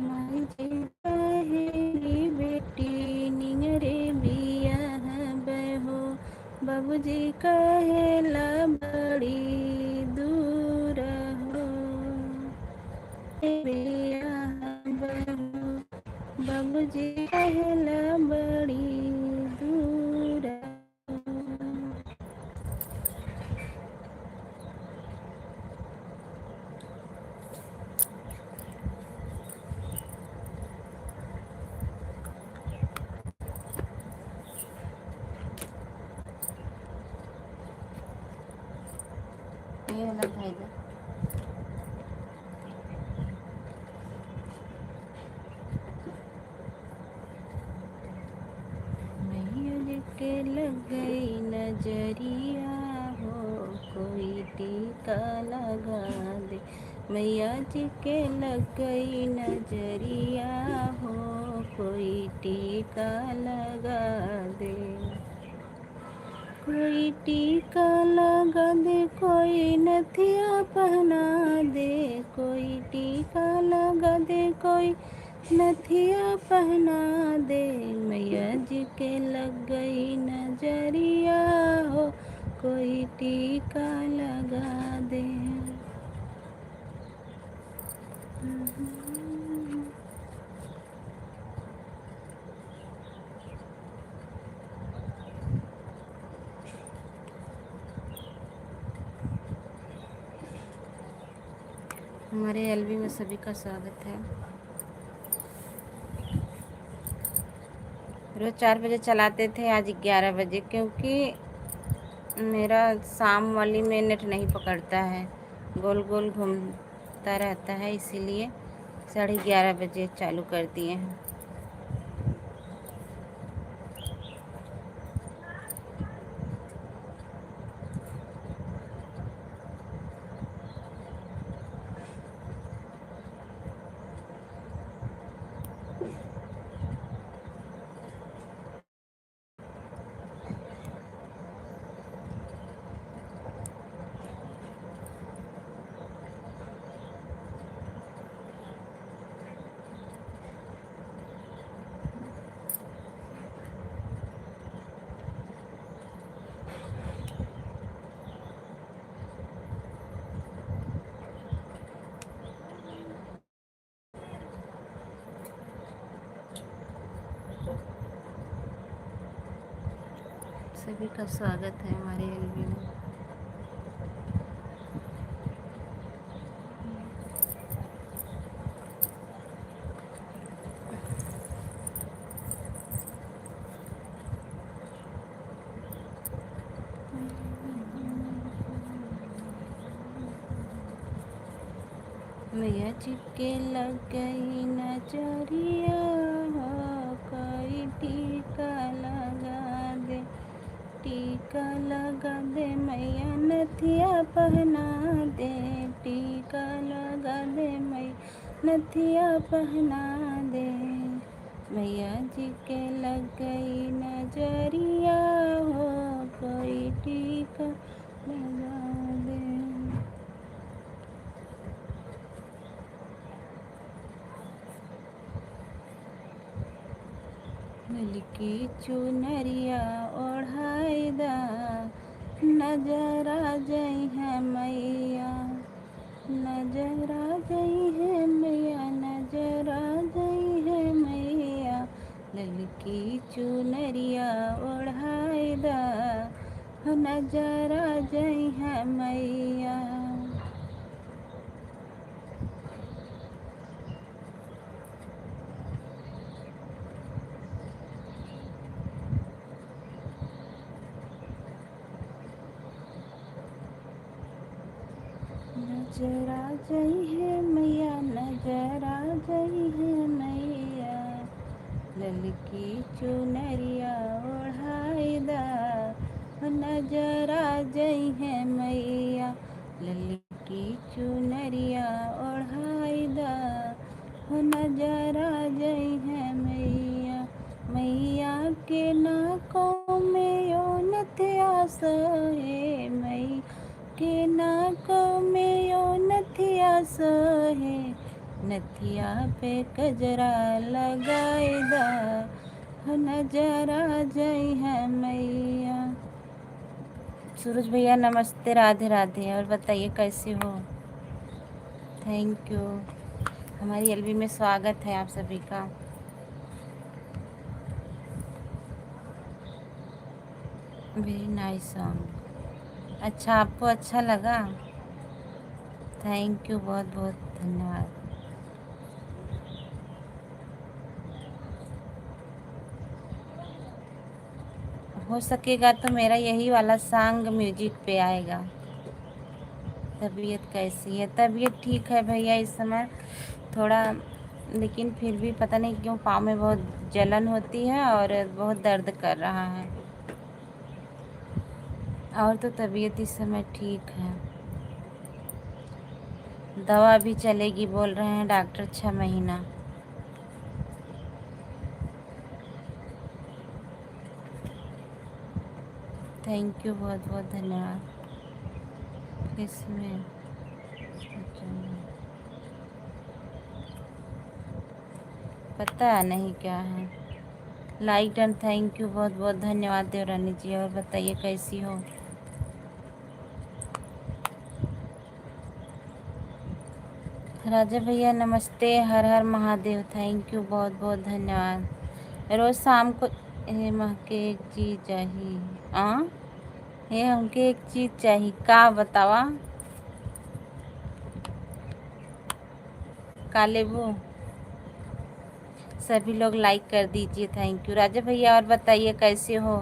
माई जी कहेली बेटी नियरे बियाह बहो, बाबूजी कहेला बड़ी दूर हो। बियाह बहो, बाबूजी कहेला बड़ी दूर हो। ये वाला भाई दे। मैया के लग गई नजरिया हो, कोई टीका लगा दे। मैया जी के लग गई नजरिया हो, कोई टीका लगा दे। कोई टीका लगा दे, कोई नथिया पहना दे। कोई टीका लगा दे, कोई नथिया पहना दे। मैया जी के लग गई नजरिया हो, कोई टीका लगा दे। हमारे एलबी में सभी का स्वागत है। रोज़ 4 बजे चलाते थे, आज 11 बजे, क्योंकि मेरा शाम वाली में नेट नहीं पकड़ता है, गोल गोल घूमता रहता है, इसीलिए 11:30 बजे चालू कर दिए हैं। सभी का स्वागत है हमारे एलबी में। मैया जी के लग गई नजरिया हो, कोई टीका लगा दे। टीका लगा दे मैया, नथिया पहना दे। टीका लगा दे मैया, नथिया पहना दे। मैया जी के लग गई नजरिया हो, कोई टीका लगा दे। मिलकी चुनरिया ओढ़ाई दा, नजर आ जाई है मैया। नजर आ जाई है मैया, नजर आ जाई है मैया। ललकी चुनरिया ओढ़ाई दा, नजर आ जाई है मैया। नजर आ जाई है मैया, नजर आ जाई है मैया। ललकी चुनरिया ओढ़ाई दा, नजर आ जाई है मैया। ललकी चुनरिया ओढ़ाई दा, नजर आ जाई है मैया। मैया के नाकों में यो नथिया सोहे, मैया के नाकों में यो नथिया सोहे। नथिया पे कजरा लगाएदा, नजरा जई है मैया। सूरज भैया नमस्ते, राधे राधे। और बताइए कैसे हो? Thank you. हमारी एलबी में स्वागत है आप सभी का। Very nice song. अच्छा, आपको अच्छा लगा? थैंक यू, बहुत बहुत धन्यवाद। हो सकेगा तो मेरा यही वाला सॉन्ग म्यूजिक पे आएगा। तबीयत कैसी है? तबीयत ठीक है भैया इस समय थोड़ा, लेकिन फिर भी पता नहीं क्यों पाँव में बहुत जलन होती है और बहुत दर्द कर रहा है। और तो तबीयत इस समय ठीक है। दवा भी चलेगी बोल रहे हैं डॉक्टर 6 महीना। थैंक यू, बहुत बहुत धन्यवाद। इसमें पता नहीं क्या है। लाइक डन, थैंक यू, बहुत बहुत धन्यवाद देवरानी जी। और बताइए कैसी हो? राजा भैया नमस्ते, हर हर महादेव। थैंक यू, बहुत बहुत धन्यवाद। रोज़ शाम को हमके एक चीज़ चाहिए। ये हमके एक चीज़ चाहिए, का बतावा? का लेबू? सभी लोग लाइक कर दीजिए, थैंक यू। राजा भैया और बताइए कैसे हो?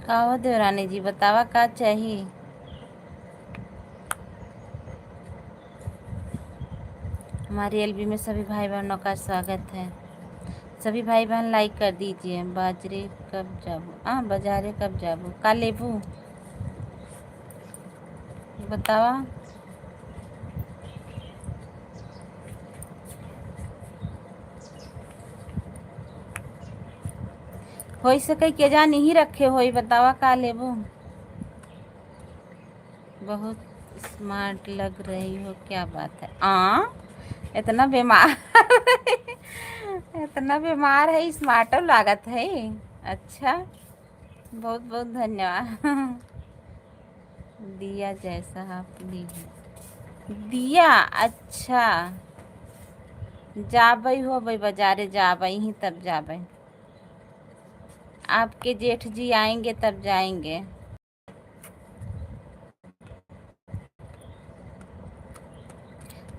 का हो देवरानी जी, बतावा का चाहिए? हमारी एलबी में सभी भाई बहनों का स्वागत है। सभी भाई बहन लाइक कर दीजिए। बाजरे कब जाबू? बाजारे कब जाबू? का लेबू? बतावा। हो सके के जा नहीं रखे होई, बतावा का लेबू? बहुत स्मार्ट लग रही हो, क्या बात है? इतना बीमार इतना बीमार है, स्मार्ट लागत है। अच्छा, बहुत बहुत धन्यवाद। दिया जैसा आप ली दिया। अच्छा, जाबई हो भाई बाजारे, जाबई ही तब जाबई। आपके जेठ जी आएंगे तब जाएंगे।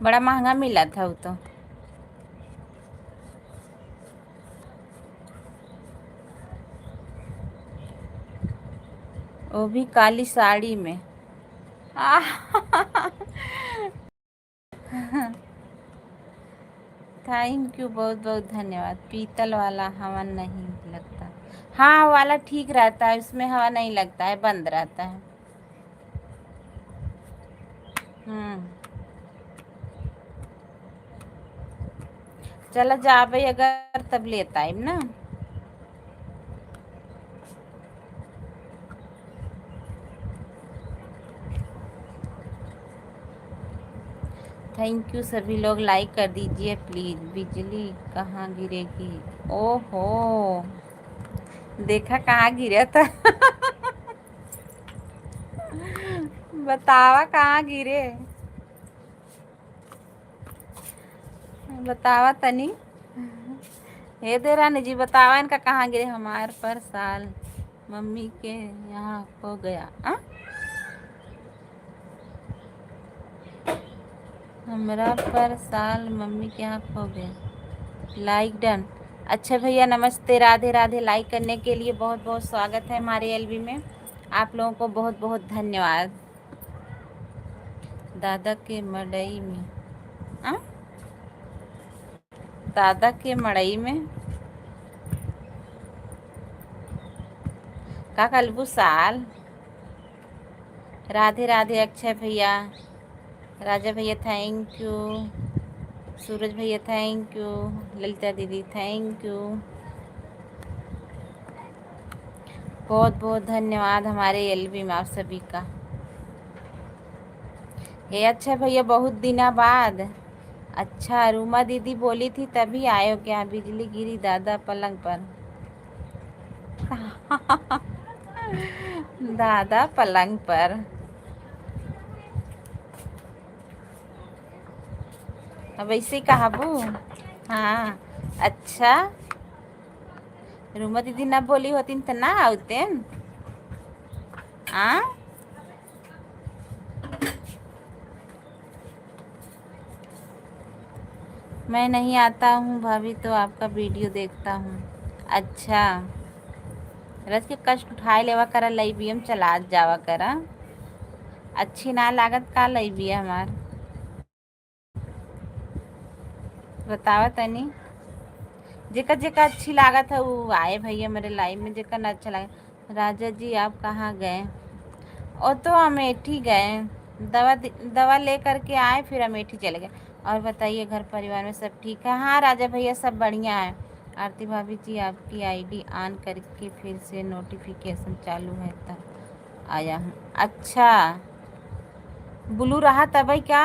बड़ा महंगा मिला था वो तो। वो भी काली साड़ी में। थैंक यू, बहुत बहुत धन्यवाद। पीतल वाला हवा नहीं लगता। हाँ, वाला ठीक रहता है, उसमें हवा नहीं लगता है, बंद रहता है। चलो जा भाई, अगर तब लेता है ना। थैंक यू, सभी लोग लाइक कर दीजिए प्लीज। बिजली कहाँ गिरेगी? ओहो, देखा कहाँ गिरा था? बतावा कहाँ गिरे? बतावा तनी। हे देरानी जी, बतावा इनका कहाँ गिरे? हमार पर साल मम्मी के यहाँ खो गया। हमरा पर साल मम्मी के यहाँ खो गया। Like done. अच्छा भैया नमस्ते, राधे राधे। लाइक करने के लिए बहुत बहुत स्वागत है हमारे एलबी में। आप लोगों को बहुत बहुत धन्यवाद। दादा के मड़ई में। आ? दादा के मड़ई में का कलबू साल। राधे राधे अक्षय भैया, राजा भैया थैंक यू, सूरज भैया थैंक यू, ललिता दीदी थैंक यू, बहुत बहुत धन्यवाद हमारे एलबी में आप सभी का। हे अच्छा भैया, बहुत दिना बाद। अच्छा, रूमा दीदी बोली थी तभी आए हो क्या? बिजली गिरी दादा पलंग पर। दादा पलंग पर। अब ऐसे कहा बू। हाँ। अच्छा, रूमा दीदी ना बोली होती तो ना आते। आ मैं नहीं आता हूँ भाभी, तो आपका वीडियो देखता हूँ। अच्छा, रज के कष्ट उठाए लेवा करा, लई बीएम चला जावा करा। अच्छी ना लागत का लई भी हमार, बतावा तनी। जेकर जेकर अच्छी लागत है वो आए भैया मेरे लाइव में, जेकर ना अच्छा लगे। राजा जी आप कहाँ गए? और तो अमेठी गए, दवा दवा ले करके आए, फिर अमेठी चले गए। और बताइए घर परिवार में सब ठीक है? हाँ राजा भैया सब बढ़िया है। आरती भाभी जी आपकी आईडी ऑन करके फिर से नोटिफिकेशन चालू है तब आया हूँ। अच्छा, ब्लू रहा तब क्या?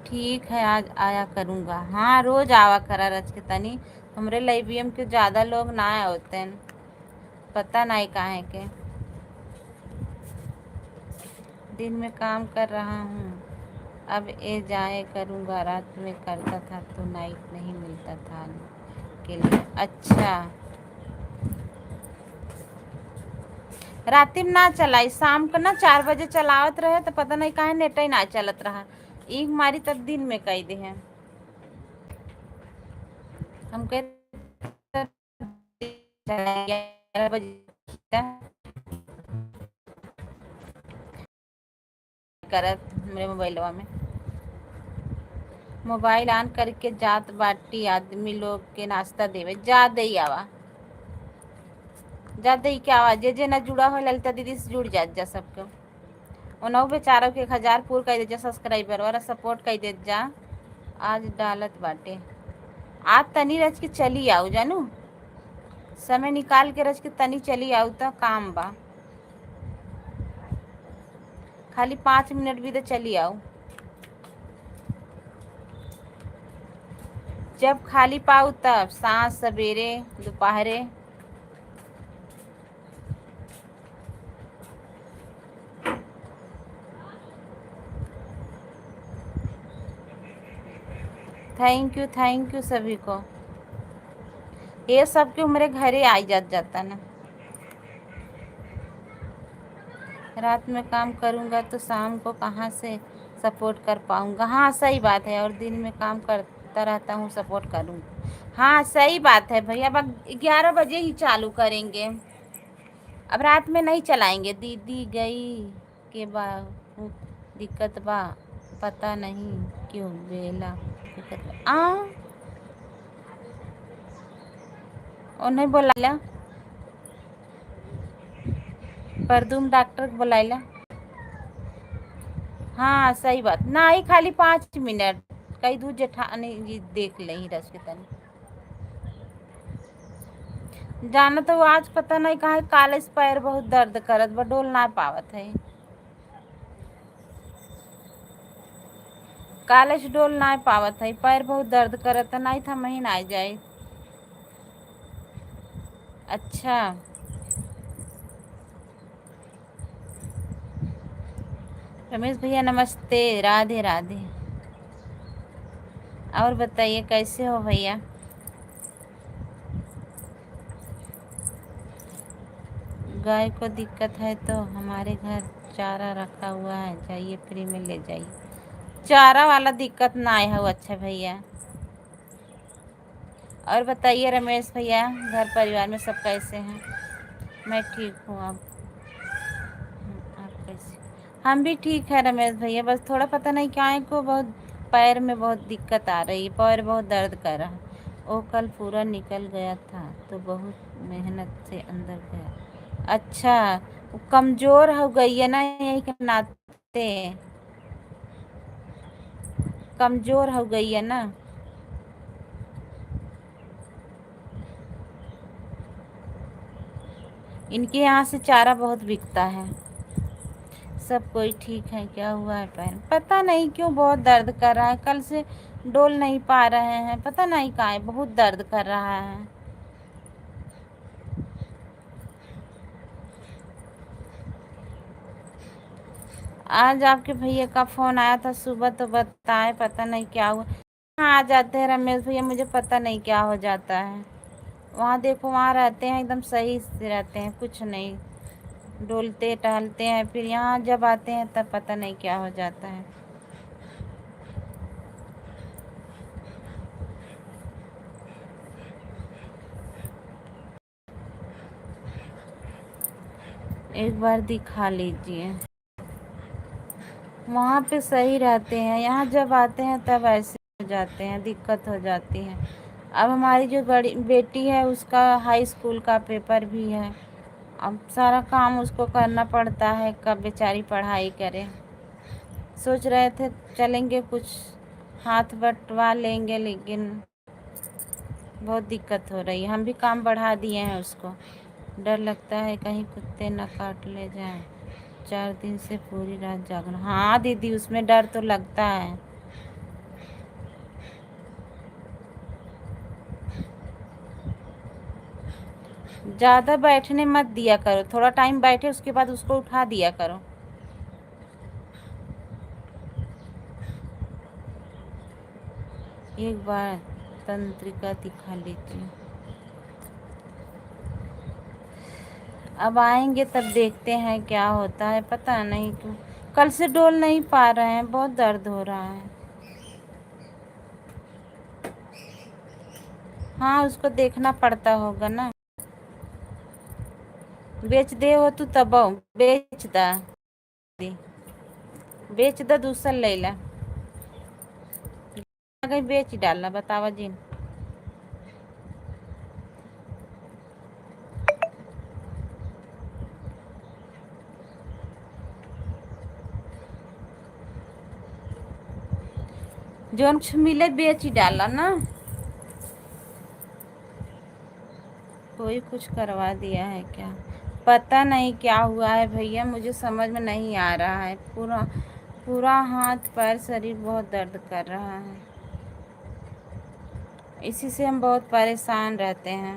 ठीक है, आज आया करूँगा। हाँ रोज आवा करा रच के तनी, हमरे लाइब्रेरी के ज़्यादा लोग ना होते हैं, पता नहीं काहे के। दिन में काम कर रहा हूँ, अब ए जाए करूँगा, रात में करता था तो नाइट नहीं मिलता था के लिए। अच्छा, रात में ना चलाई, शाम को ना 4 बजे चलावत रहे तो पता नहीं काहे नेट ही ना चलत रहा। एक मारी तब दिन में कही दे हैं हम कह 11 बजे करत मेरे मोबाइलवा में। मोबाइल ऑन करके जात बाटी आदमी लोग के नाश्ता देवे, जा दई आवा, जा दई क्या आवा, जे जे ना जुड़ा हो ललिता दीदी से जुड़ जा सबके। उनहु बेचारों के 1000 पूर कर दे जा सब्सक्राइबर और सपोर्ट कर दे जा। आज डालत बाटे, आज तनी रच के चली आऊ जानू, समय निकाल के रच के तनी चली आऊ तो काम बा, खाली 5 मिनट भी तो चली आऊ। जब खाली पाऊ तब, सांझ सवेरे दोपहरे। थैंक यू सभी को। ये सब क्यों मेरे घरे आई जाता ना। रात में काम करूँगा तो शाम को कहाँ से सपोर्ट कर पाऊँगा? हाँ सही बात है, और दिन में काम करता रहता हूँ, सपोर्ट करूँगा। हाँ सही बात है भैया, अब 11 बजे ही चालू करेंगे, अब रात में नहीं चलाएंगे। दीदी गई के बहुत दिक्कत बा, पता नहीं क्यों बेला दिक्कत बा। और नहीं बोला परदूम डॉक्टर को बुलाइला। हाँ सही बात ना, ही खाली 5 मिनट कई दू जेठानी जी देख लही रस के तनी जाना तो आज पता नहीं कहा कॉलेज पैर बहुत दर्द करत बा, डोल ना पावत है। कॉलेज डोल ना पावत है, पैर बहुत दर्द करत है, नहीं था महीना आ जाए। अच्छा, रमेश भैया नमस्ते, राधे राधे। और बताइए कैसे हो भैया? गाय को दिक्कत है तो हमारे घर चारा रखा हुआ है, जाइए फ्री में ले जाइए। चारा वाला दिक्कत ना आया हो। अच्छा भैया, और बताइए रमेश भैया, घर परिवार में सब कैसे हैं? मैं ठीक हूँ, आप कैसे? हम भी ठीक है रमेश भैया, बस थोड़ा पता नहीं क्या है को बहुत पैर में बहुत दिक्कत आ रही है, पैर बहुत दर्द कर रहा है। वो कल पूरा निकल गया था तो बहुत मेहनत से अंदर गया। अच्छा, वो कमज़ोर हो गई है ना, यही के नाते कमज़ोर हो गई है ना। इनके यहाँ से चारा बहुत बिकता है। सब कोई ठीक है। क्या हुआ है पैर? पता नहीं क्यों बहुत दर्द कर रहा है, कल से डोल नहीं पा रहे हैं, पता नहीं कहाँ है, बहुत दर्द कर रहा है। आज आपके भैया का फ़ोन आया था सुबह, तो बताए पता नहीं क्या हुआ। हाँ, आ जाते हैं रमेश भैया, मुझे पता नहीं क्या हो जाता है। वहाँ देखो, वहाँ रहते हैं एकदम सही से रहते हैं, कुछ नहीं, डोलते टहलते हैं, फिर यहाँ जब आते हैं तब पता नहीं क्या हो जाता है। एक बार दिखा लीजिए। वहाँ पे सही रहते हैं, यहाँ जब आते हैं तब ऐसे हो जाते हैं, दिक्कत हो जाती है। अब हमारी जो बड़ी बेटी है उसका हाई स्कूल का पेपर भी है, अब सारा काम उसको करना पड़ता है, कब बेचारी पढ़ाई करे। सोच रहे थे चलेंगे, कुछ हाथ बंटवा लेंगे, लेकिन बहुत दिक्कत हो रही है। हम भी काम बढ़ा दिए हैं उसको, डर लगता है कहीं कुत्ते न काट ले जाएं। 4 दिन से पूरी रात जागना। हाँ दीदी, उसमें डर तो लगता है। ज़्यादा बैठने मत दिया करो, थोड़ा टाइम बैठे उसके बाद उसको उठा दिया करो। एक बार तंत्रिका दिखा लीजिए। अब आएंगे तब देखते हैं क्या होता है, पता नहीं क्यों कल से डोल नहीं पा रहे हैं, बहुत दर्द हो रहा है। हाँ, उसको देखना पड़ता होगा ना। बेच दे हो तू तब बेच दा, बेच दा, दूसरा ले ला। अगर बेच डालना बतावा जी। जोन कुछ मिले बेच ही डाला ना। कोई कुछ करवा दिया है क्या? पता नहीं क्या हुआ है भैया, मुझे समझ में नहीं आ रहा है। पूरा पूरा हाथ पैर शरीर बहुत दर्द कर रहा है, इसी से हम बहुत परेशान रहते हैं।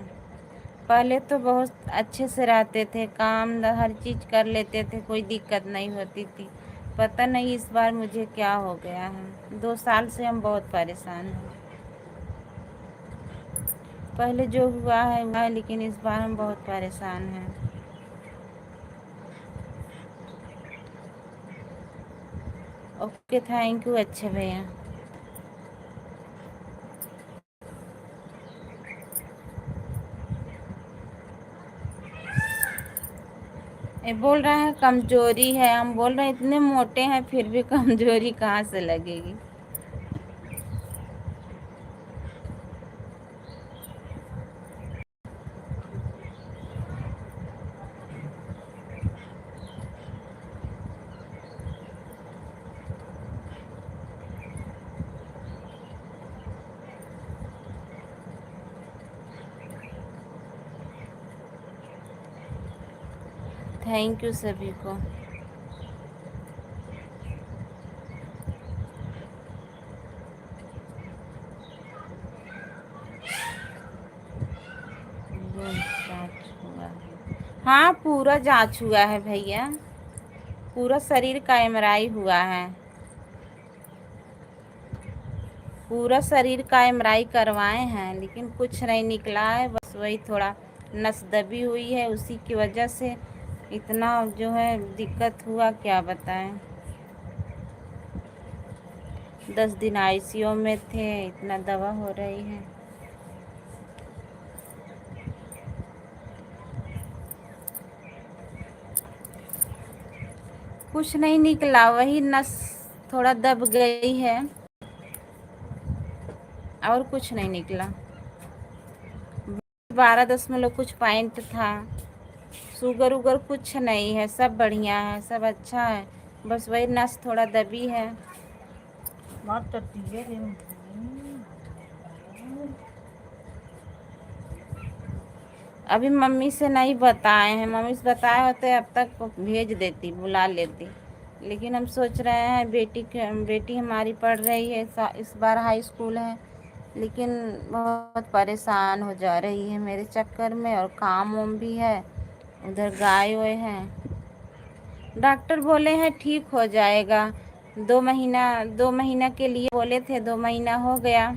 पहले तो बहुत अच्छे से रहते थे, काम हर चीज़ कर लेते थे, कोई दिक्कत नहीं होती थी। पता नहीं इस बार मुझे क्या हो गया है, 2 साल से हम बहुत परेशान हैं। पहले जो हुआ है, लेकिन इस बार हम बहुत परेशान हैं। ओके, थैंक यू अच्छे भैया। ये बोल रहे हैं कमजोरी है, हम बोल रहे हैं इतने मोटे हैं फिर भी कमजोरी कहाँ से लगेगी। थैंक यू सभी को। जांच हुआ? हाँ, पूरा जांच हुआ है भैया, पूरा शरीर का एमआरआई हुआ है, पूरा शरीर का एमआरआई करवाए हैं, लेकिन कुछ नहीं निकला है। बस वही थोड़ा नस दबी हुई है, उसी की वजह से इतना जो है दिक्कत हुआ, क्या बताएं। 10 दिन आईसीयू में थे, इतना दवा हो रही है। कुछ नहीं निकला, वही नस थोड़ा दब गई है, और कुछ नहीं निकला। 12 दशमलव कुछ पॉइंट था। शुगर उगर कुछ नहीं है, सब बढ़िया है, सब अच्छा है, बस वही नस थोड़ा दबी है। अभी मम्मी से नहीं बताए हैं, मम्मी से बताए होते अब तक भेज देती, बुला लेती। लेकिन हम सोच रहे हैं बेटी हमारी पढ़ रही है, इस बार हाई स्कूल है, लेकिन बहुत परेशान हो जा रही है मेरे चक्कर में, और काम वाम भी है, उधर गाय वाय हैं। डॉक्टर बोले हैं ठीक हो जाएगा, 2 महीना के लिए बोले थे, 2 महीना हो गया,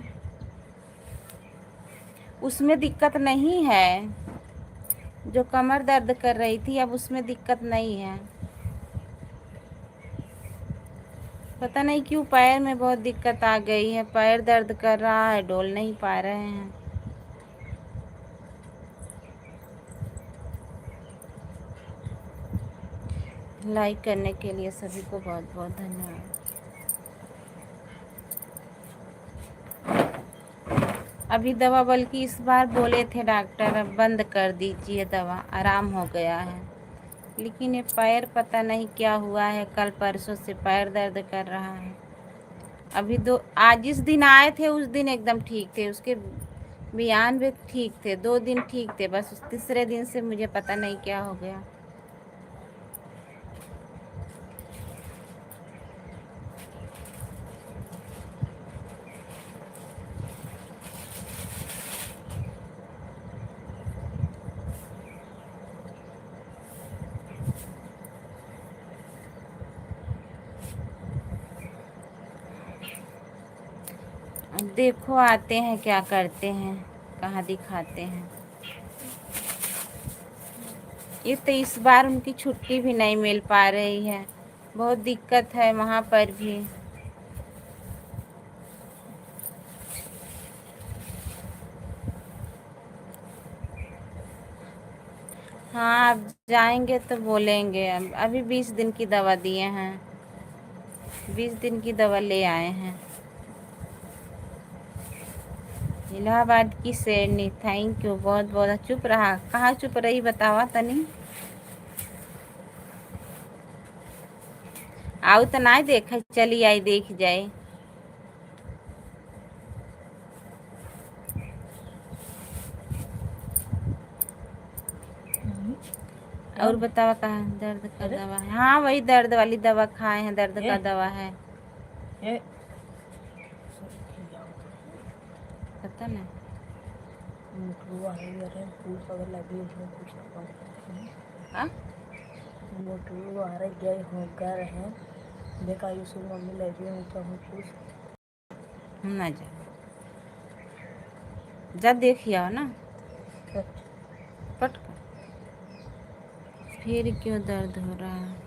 उसमें दिक्कत नहीं है। जो कमर दर्द कर रही थी अब उसमें दिक्कत नहीं है। पता नहीं क्यों पैर में बहुत दिक्कत आ गई है, पैर दर्द कर रहा है, डोल नहीं पा रहे हैं। लाइक करने के लिए सभी को बहुत बहुत धन्यवाद। अभी दवा, बल्कि इस बार बोले थे डॉक्टर अब बंद कर दीजिए दवा, आराम हो गया है। लेकिन ये पैर पता नहीं क्या हुआ है, कल परसों से पैर दर्द कर रहा है। अभी आज जिस दिन आए थे उस दिन एकदम ठीक थे, उसके बयान भी ठीक थे, 2 दिन ठीक थे, बस उस तीसरे दिन से मुझे पता नहीं क्या हो गया। देखो आते हैं क्या करते हैं, कहाँ दिखाते हैं। ये तो इस बार उनकी छुट्टी भी नहीं मिल पा रही है, बहुत दिक्कत है वहाँ पर भी। हाँ अब जाएंगे तो बोलेंगे। अभी 20 दिन की दवा दिए हैं, 20 दिन की दवा ले आए हैं। इलाहाबाद की शेरनी, थैंक यू, बहुत बहुत। चुप रहा, कहाँ चुप रही बतावा तनी। आओ तो ना देख, चली आई देख जाए। और बतावा कहाँ दर्द का दवा है? हाँ वही दर्द वाली दवा खाए हैं, दर्द का दवा है। पता ना हम ना जा, जा देखिए आओ ना पट। फिर क्यों दर्द हो रहा है?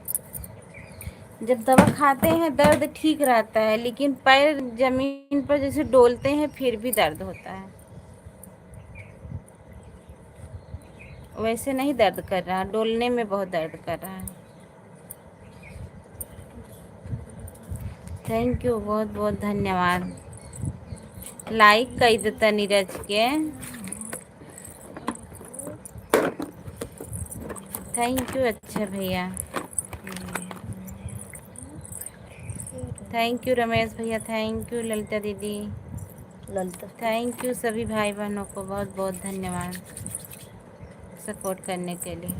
जब दवा खाते हैं दर्द ठीक रहता है, लेकिन पैर जमीन पर जैसे डोलते हैं फिर भी दर्द होता है। वैसे नहीं दर्द कर रहा, डोलने में बहुत दर्द कर रहा है। थैंक यू, बहुत बहुत धन्यवाद। लाइक कर देता नीरज के, थैंक यू अच्छा भैया, थैंक यू रमेश भैया, थैंक यू ललिता दीदी, थैंक यू सभी भाई बहनों को बहुत बहुत धन्यवाद सपोर्ट करने के लिए।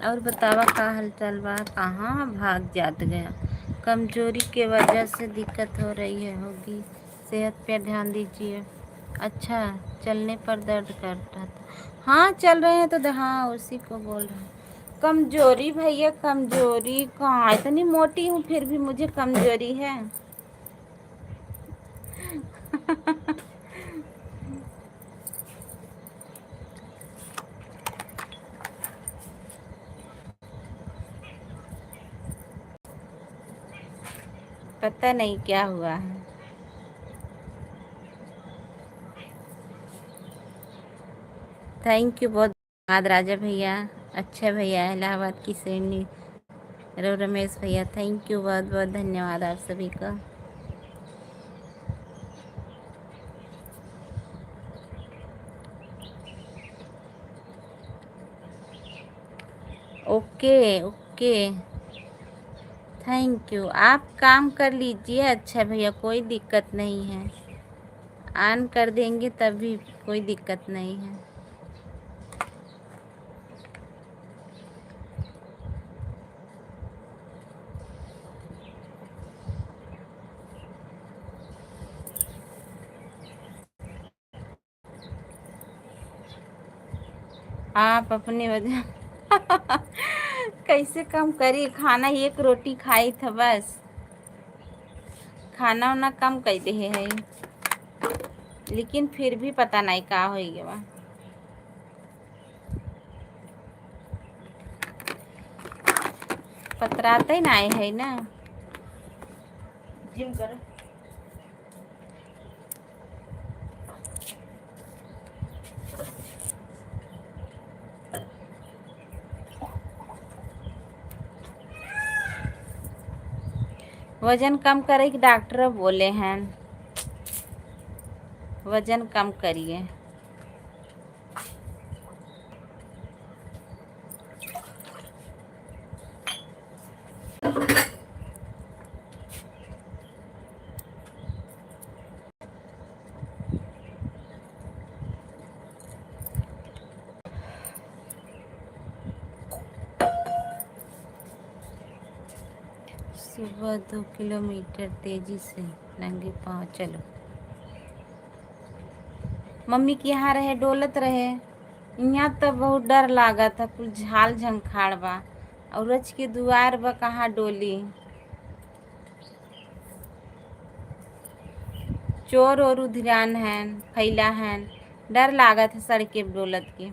और बतावा का हालचाल बा? कहाँ भाग जात गया? कमजोरी के वजह से दिक्कत हो रही है, होगी। सेहत पे ध्यान दीजिए। अच्छा, चलने पर दर्द करता था। हाँ चल रहे हैं तो हाँ उसी को बोल रहे हैं। कमजोरी भैया, कमजोरी कहाँ, इतनी मोटी हूँ फिर भी मुझे कमजोरी है। पता नहीं क्या हुआ है। थैंक यू, बहुत धन्यवाद राजा भैया, अच्छा भैया, इलाहाबाद की शेरनी रमेश भैया, थैंक यू, बहुत बहुत धन्यवाद आप सभी का। Okay okay, thank you. आप काम कर लीजिए। अच्छा भैया, कोई दिक्कत नहीं है, ऑन कर देंगे तभी, कोई दिक्कत नहीं है। आप अपनी वजह कैसे कम करी, खाना एक रोटी खाई था बस, खाना वाना कम कर दे है, लेकिन फिर भी पता नहीं का हो गया। पतराते ना है ना, जिम कर। वजन कम करे कि डॉक्टर बोले हैं, वजन कम करिए। सुबह 2 किलोमीटर तेजी से नंगे पाँव चलो। मम्मी के यहाँ रहे, डोलत रहे। यहाँ तो बहुत डर लागा था, कुल झाल झंखाड़ बा, और रच के दुआर बा, कहाँ डोली। चोर और उधरान हैं, फैला हैं, डर लागा था सड़के डोलत के।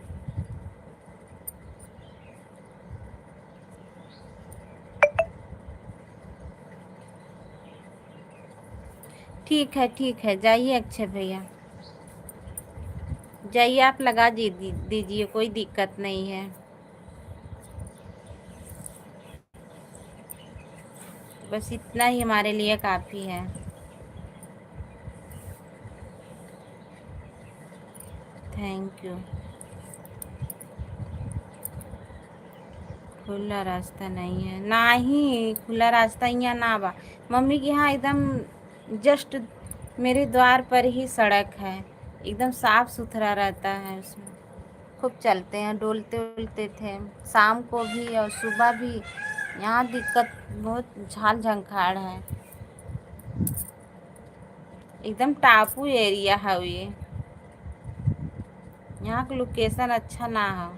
ठीक है, जाइए अक्षय भैया, जाइए, आप लगा दीजिए, कोई दिक्कत नहीं है। बस इतना ही हमारे लिए काफ़ी है। Thank you. खुला रास्ता नहीं है, ना ही खुला रास्ता यहाँ ना बा। मम्मी के यहाँ एकदम जस्ट मेरे द्वार पर ही सड़क है, एकदम साफ सुथरा रहता है उसमें। खूब चलते हैं, डोलते उलते थे, शाम को भी और सुबह भी। यहाँ दिक्कत बहुत, झाल झंखाड़ है, एकदम टापू एरिया है ये। यहाँ का लोकेशन अच्छा ना हो,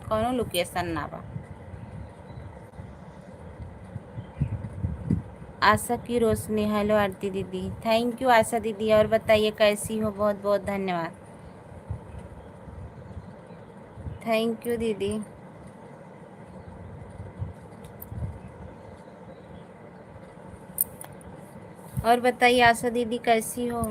कौनो लोकेशन ना बा। आशा की रोशनी, हेलो आरती दीदी, थैंक यू आशा दीदी। और बताइए कैसी हो, बहुत बहुत धन्यवाद। थैंक यू दीदी। और बताइए आशा दीदी कैसी हो।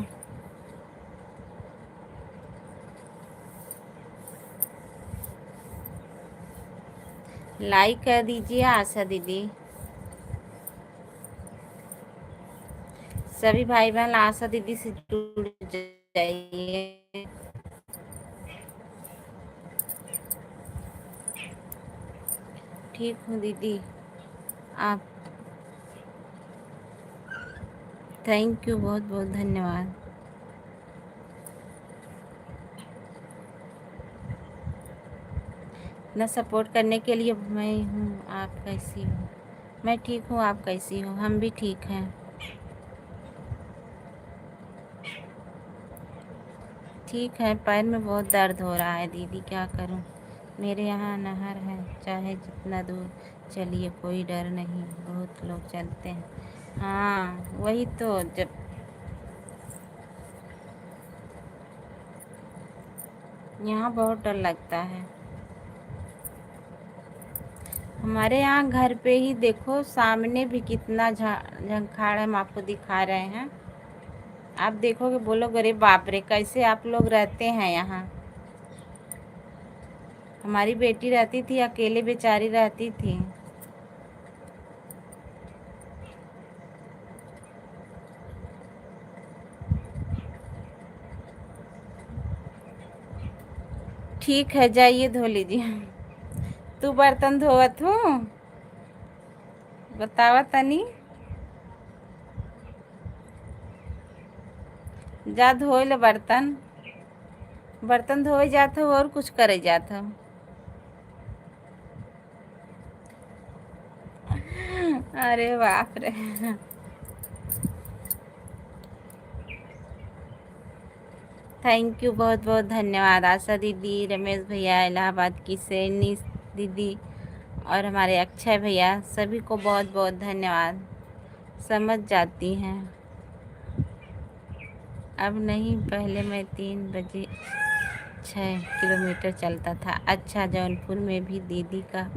लाइक कर दीजिए आशा दीदी। सभी भाई बहन आशा दीदी से जुड़ जाइए। ठीक हूँ दीदी, आप, थैंक यू, बहुत बहुत धन्यवाद। इतना सपोर्ट करने के लिए। मैं हूँ, आप कैसी हो। मैं ठीक हूँ, आप कैसी हो। हम भी ठीक हैं। ठीक है, पैर में बहुत दर्द हो रहा है दीदी, क्या करूँ। मेरे यहाँ नहर है, चाहे जितना दूर चलिए कोई डर नहीं, बहुत लोग चलते हैं। हाँ वही तो, जब यहाँ बहुत डर लगता है। हमारे यहाँ घर पे ही देखो, सामने भी कितना झंखाड़ है, हम आपको दिखा रहे हैं। आप देखोगे बोलोगे अरे बाप रे, कैसे आप लोग रहते हैं यहाँ। हमारी बेटी रहती थी, अकेले बेचारी रहती थी। ठीक है, जाइए धो लीजिए। तू बर्तन धोवत हूँ, बतावा तनी। जा धोए ले बर्तन, बर्तन धोए जात हो और कुछ करे जात हो। अरे बाप रे। थैंक यू, बहुत बहुत धन्यवाद आशा दीदी, रमेश भैया, इलाहाबाद की सैनी दीदी और हमारे अक्षय भैया, सभी को बहुत बहुत धन्यवाद। समझ जाती हैं। अब नहीं, पहले मैं 3 बजे 6 किलोमीटर चलता था। अच्छा, जौनपुर में भी दीदी का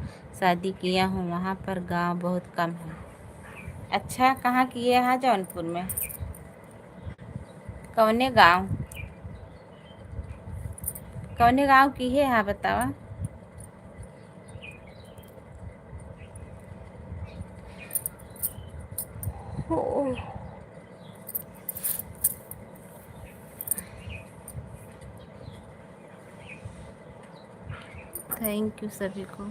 शादी किया हूँ, वहाँ पर गांव बहुत कम है। अच्छा, कहाँ किए हैं? जौनपुर में कौने गांव? कौने गांव की है? हाँ बतावा। थैंक यू सभी को।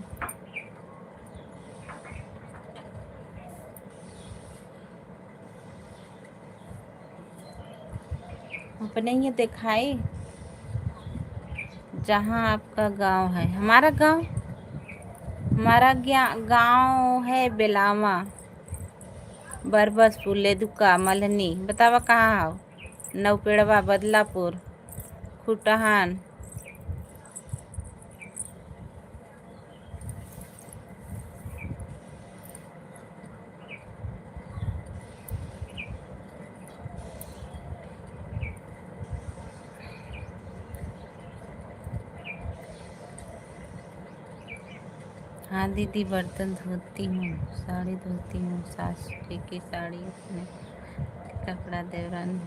अपने ये दिखाई जहाँ आपका गांव है। हमारा गांव है बेलावा, बरबसपुर, लेदुका, मल्हनी। बतावा कहाँ हो? नवपेड़वा, बदलापुर, खुटहान। हाँ दीदी, बर्तन धोती हूँ, साड़ी धोती हूँ, सास जी की साड़ी, अपने कपड़ा देवरान।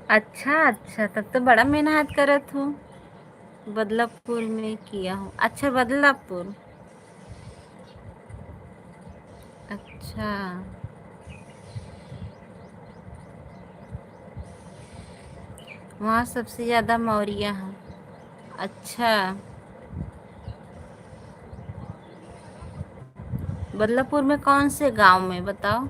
अच्छा अच्छा, तब तो बड़ा मेहनत करत हूँ। बदलापुर में किया हूँ। अच्छा, बदलापुर। अच्छा, वहाँ सबसे ज़्यादा मौर्य हैं। अच्छा, बदलापुर में कौन से गांव में बताओ?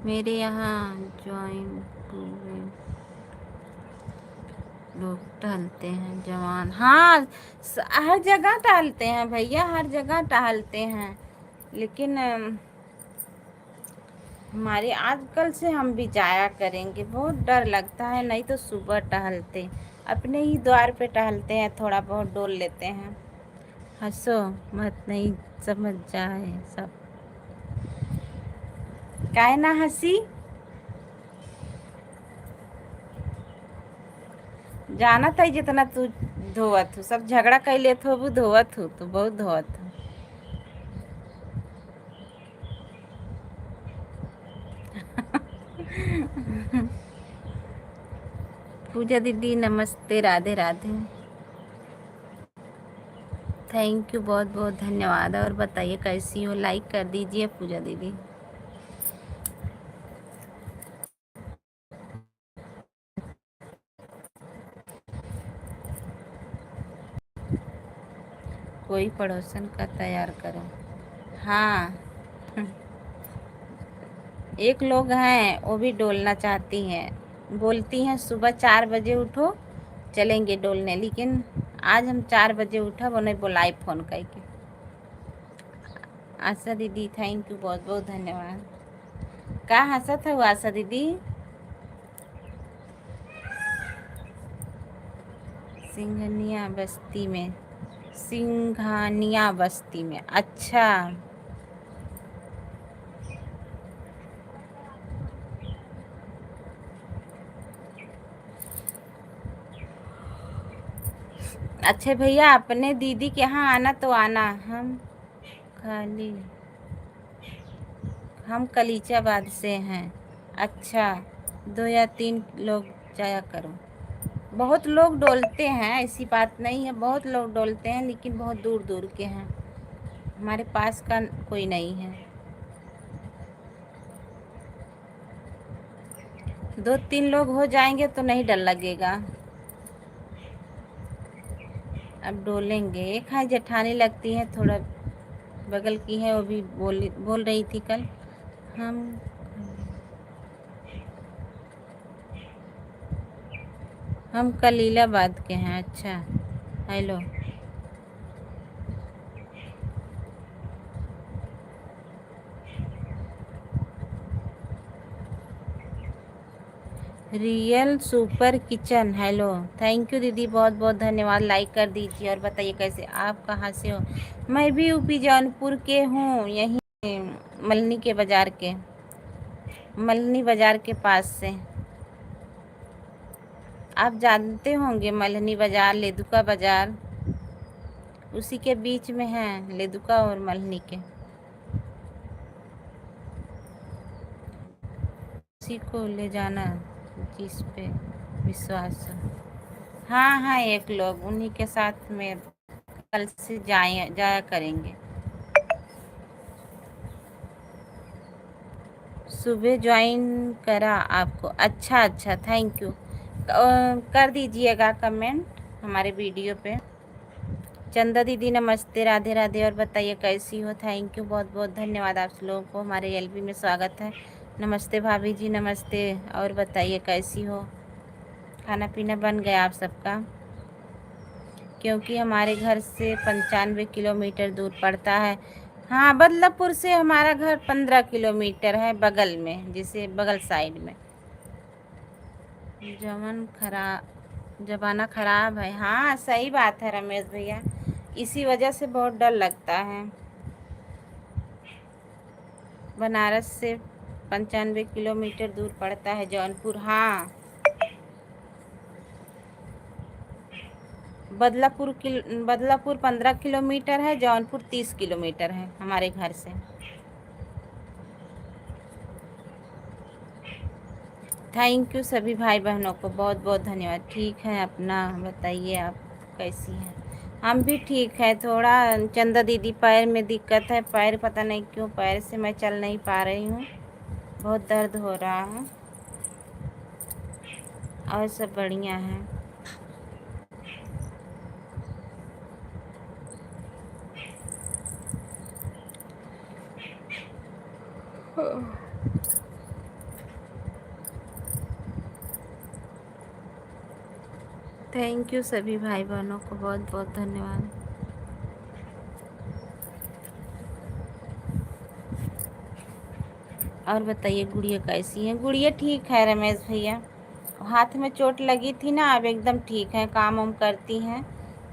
मेरे यहाँ जौनपुर में लोग टहलते हैं, जवान। हाँ, हर जगह टहलते हैं भैया, हर जगह टहलते हैं। लेकिन हमारे आजकल से हम भी जाया करेंगे। बहुत डर लगता है, नहीं तो सुबह टहलते, अपने ही द्वार पे टहलते हैं, थोड़ा बहुत डोल लेते हैं। हंसो मत, नहीं समझ जाए सब। काहे ना हंसी? जाना था जितना तू धोवत हो, सब झगड़ा कैले थो, वो धोवत हो तो बहुत धोवत हो। पूजा दीदी नमस्ते, राधे राधे। थैंक यू, बहुत बहुत धन्यवाद। और बताइए कैसी हो? लाइक कर दीजिए पूजा दीदी। कोई पड़ोसन का तैयार करो। हाँ, एक लोग हैं, वो भी डोलना चाहती हैं, बोलती हैं सुबह 4 बजे उठो, चलेंगे डोलने। लेकिन आज हम 4 बजे उठा, वो नहीं बुलाई फ़ोन करके। आशा दीदी थैंक यू, बहुत बहुत धन्यवाद। का हंसत हो आशा दीदी? सिंघनिया बस्ती में, सिंघानिया बस्ती में। अच्छा, अच्छे भैया, अपने दीदी के यहाँ आना तो आना। खाली हम कलीचाबाद से हैं। अच्छा, 2 या 3 लोग जाया करो। बहुत लोग डोलते हैं, ऐसी बात नहीं है, बहुत लोग डोलते हैं, लेकिन बहुत दूर दूर के हैं, हमारे पास का कोई नहीं है। 2-3 लोग हो जाएंगे तो नहीं डर लगेगा। अब डोलेंगे। एक है जेठानी लगती है, थोड़ा बगल की है, वो भी बोल रही थी कल हम कलीलाबाद के हैं। अच्छा, hello. Real super kitchen, hello. Thank you दीदी, बहुत बहुत धन्यवाद। लाइक कर दीजिए और बताइए कैसे, आप कहाँ से हो? मैं भी यूपी जौनपुर के हूँ, यहीं मल्हनी के बाज़ार के, मल्हनी बाज़ार के पास से। आप जानते होंगे मल्हनी बाज़ार, लेदुका बाज़ार, उसी के बीच में है लेदुका और मल्हनी के। उसी को ले जाना जिस पे विश्वास हो। हाँ हाँ, एक लोग उन्हीं के साथ में कल से जाया करेंगे। सुबह ज्वाइन करा आपको, अच्छा अच्छा, थैंक यू। कर दीजिएगा कमेंट हमारे वीडियो पे। चंदा दीदी नमस्ते, राधे राधे, और बताइए कैसी हो? थैंक यू, बहुत बहुत धन्यवाद आप लोगों को, हमारे एलबी में स्वागत है। नमस्ते भाभी जी, नमस्ते, और बताइए कैसी हो? खाना पीना बन गया आप सबका? क्योंकि हमारे घर से 95 किलोमीटर दूर पड़ता है। हाँ, बदलापुर से हमारा घर 15 किलोमीटर है, बगल में, जिसे बगल साइड में। जमाना खराब है। हाँ सही बात है रमेश भैया, इसी वजह से बहुत डर लगता है। बनारस से 95 किलोमीटर दूर पड़ता है जौनपुर। हाँ, बदलापुर 15 किलोमीटर है, जौनपुर 30 किलोमीटर है हमारे घर से। थैंक यू सभी भाई बहनों को, बहुत बहुत धन्यवाद। ठीक है, अपना बताइए आप कैसी हैं? हम भी ठीक है। थोड़ा चंदा दीदी पैर में दिक्कत है, पैर पता नहीं क्यों पैर से मैं चल नहीं पा रही हूँ, बहुत दर्द हो रहा है, और सब बढ़िया है। थैंक यू सभी भाई बहनों को, बहुत बहुत धन्यवाद। और बताइए गुड़िया कैसी है? गुड़िया ठीक है रमेश भैया, हाथ में चोट लगी थी ना, अब एकदम ठीक है, काम वाम करती हैं,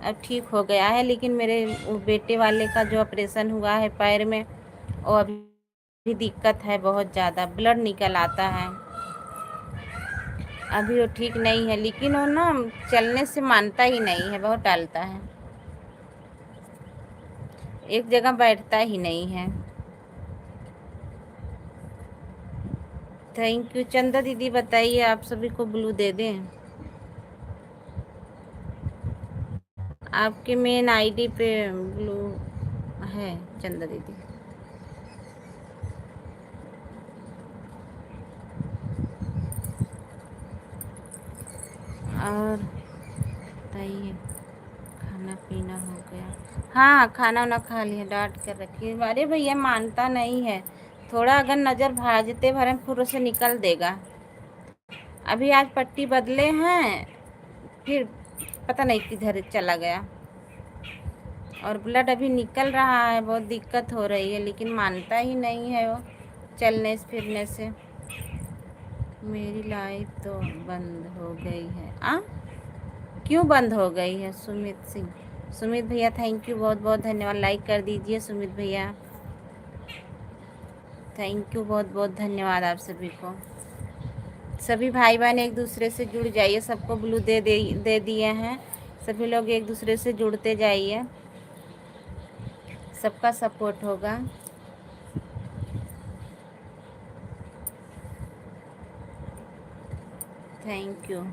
अब ठीक हो गया है। लेकिन मेरे वो बेटे वाले का जो ऑपरेशन हुआ है पैर में, वो अभी भी दिक्कत है, बहुत ज़्यादा ब्लड निकल आता है। अभी वो ठीक नहीं है, लेकिन वो ना चलने से मानता ही नहीं है, बहुत टालता है, एक जगह बैठता ही नहीं है। थैंक यू चंदा दीदी, बताइए आप सभी को ब्लू दे दें? आपके मेन आईडी पे ब्लू है चंदा दीदी। और बताइए, खाना पीना हो गया? हाँ, खाना वाना खा लिया, डांट कर रखिए। अरे भैया मानता नहीं है, थोड़ा अगर नज़र भाजते भरम फुर्र से निकल देगा। अभी आज पट्टी बदले हैं, फिर पता नहीं किधर चला गया, और ब्लड अभी निकल रहा है, बहुत दिक्कत हो रही है, लेकिन मानता ही नहीं है वो चलने फिरने से। मेरी लाइफ तो बंद हो गई है। क्यों बंद हो गई है? सुमित सिंह, सुमित भैया थैंक यू, बहुत बहुत धन्यवाद। लाइक कर दीजिए सुमित भैया, थैंक यू, बहुत बहुत धन्यवाद आप सभी को। सभी भाई बहन एक दूसरे से जुड़ जाइए, सबको ब्लू दे दिए हैं, सभी लोग एक दूसरे से जुड़ते जाइए, सबका सपोर्ट होगा। Thank you.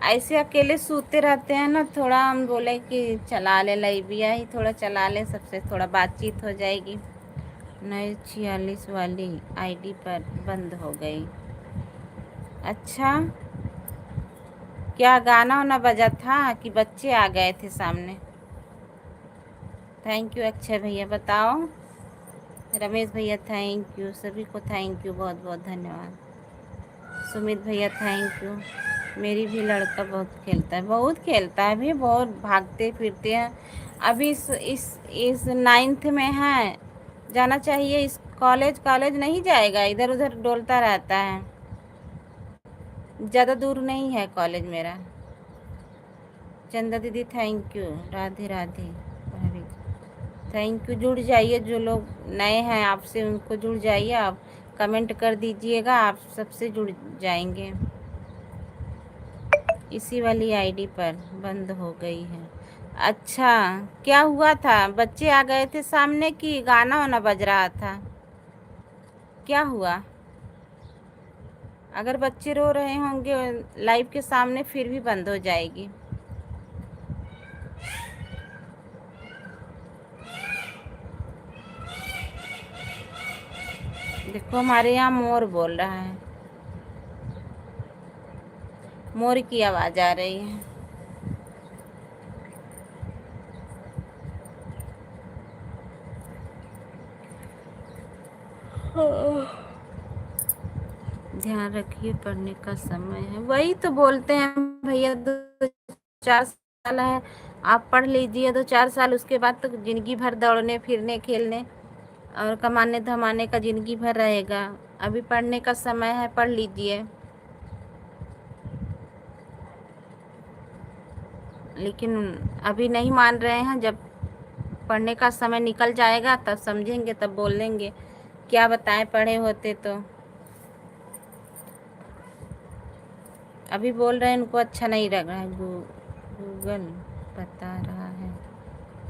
ऐसे अकेले सूते रहते हैं ना, थोड़ा हम बोले कि चला ले, लाइबिया ही थोड़ा चला ले, सबसे थोड़ा बातचीत हो जाएगी, नई 46 वाली आईडी पर बंद हो गई। अच्छा, क्या गाना वाना बजा था कि बच्चे आ गए थे सामने? थैंक यू अक्षय भैया। बताओ रमेश भैया, थैंक यू। सभी को थैंक यू, बहुत बहुत धन्यवाद। सुमित भैया थैंक यू। मेरी भी लड़का बहुत खेलता है, बहुत खेलता है भी, बहुत भागते फिरते हैं। अभी इस 9th में है, जाना चाहिए इस कॉलेज। कॉलेज नहीं जाएगा, इधर उधर डोलता रहता है। ज़्यादा दूर नहीं है कॉलेज मेरा। चंदा दीदी थैंक यू। राधे राधे भाभी थैंक यू। जुड़ जाइए, जो लोग नए हैं आपसे उनको जुड़ जाइए। आप कमेंट कर दीजिएगा, आप सबसे जुड़ जाएंगे। इसी वाली आईडी पर बंद हो गई है। अच्छा, क्या हुआ था? बच्चे आ गए थे सामने कि गाना वाना बज रहा था? क्या हुआ? अगर बच्चे रो रहे होंगे लाइव के सामने फिर भी बंद हो जाएगी। देखो हमारे यहाँ मोर बोल रहा है, मोर की आवाज़ आ रही है। ध्यान रखिए, पढ़ने का समय है। वही तो बोलते हैं भैया, 2-4 साल है, आप पढ़ लीजिए 2-4 साल, उसके बाद तो जिंदगी भर दौड़ने फिरने खेलने और कमाने धमाने का जिंदगी भर रहेगा। अभी पढ़ने का समय है, पढ़ लीजिए। लेकिन अभी नहीं मान रहे हैं, जब पढ़ने का समय निकल जाएगा तब समझेंगे, तब बोलेंगे। क्या बताएं, पढ़े होते तो। अभी बोल रहे हैं उनको अच्छा नहीं लग रहा है। गूगल बता रहा है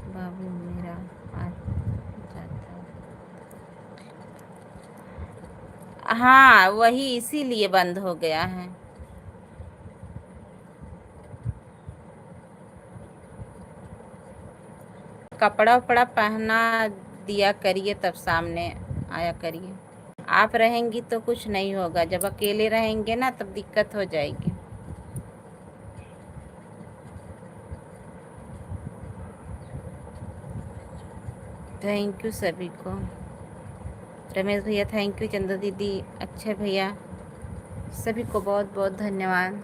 बाबू मेरा आ जाता है। हाँ, वही इसीलिए बंद हो गया है। कपड़ा उपड़ा पहना दिया करिए, तब सामने आया करिए। आप रहेंगी तो कुछ नहीं होगा, जब अकेले रहेंगे ना तब दिक्कत हो जाएगी। थैंक यू सभी को। रमेश भैया थैंक यू, चंदा दीदी, अक्षय भैया, सभी को बहुत बहुत धन्यवाद।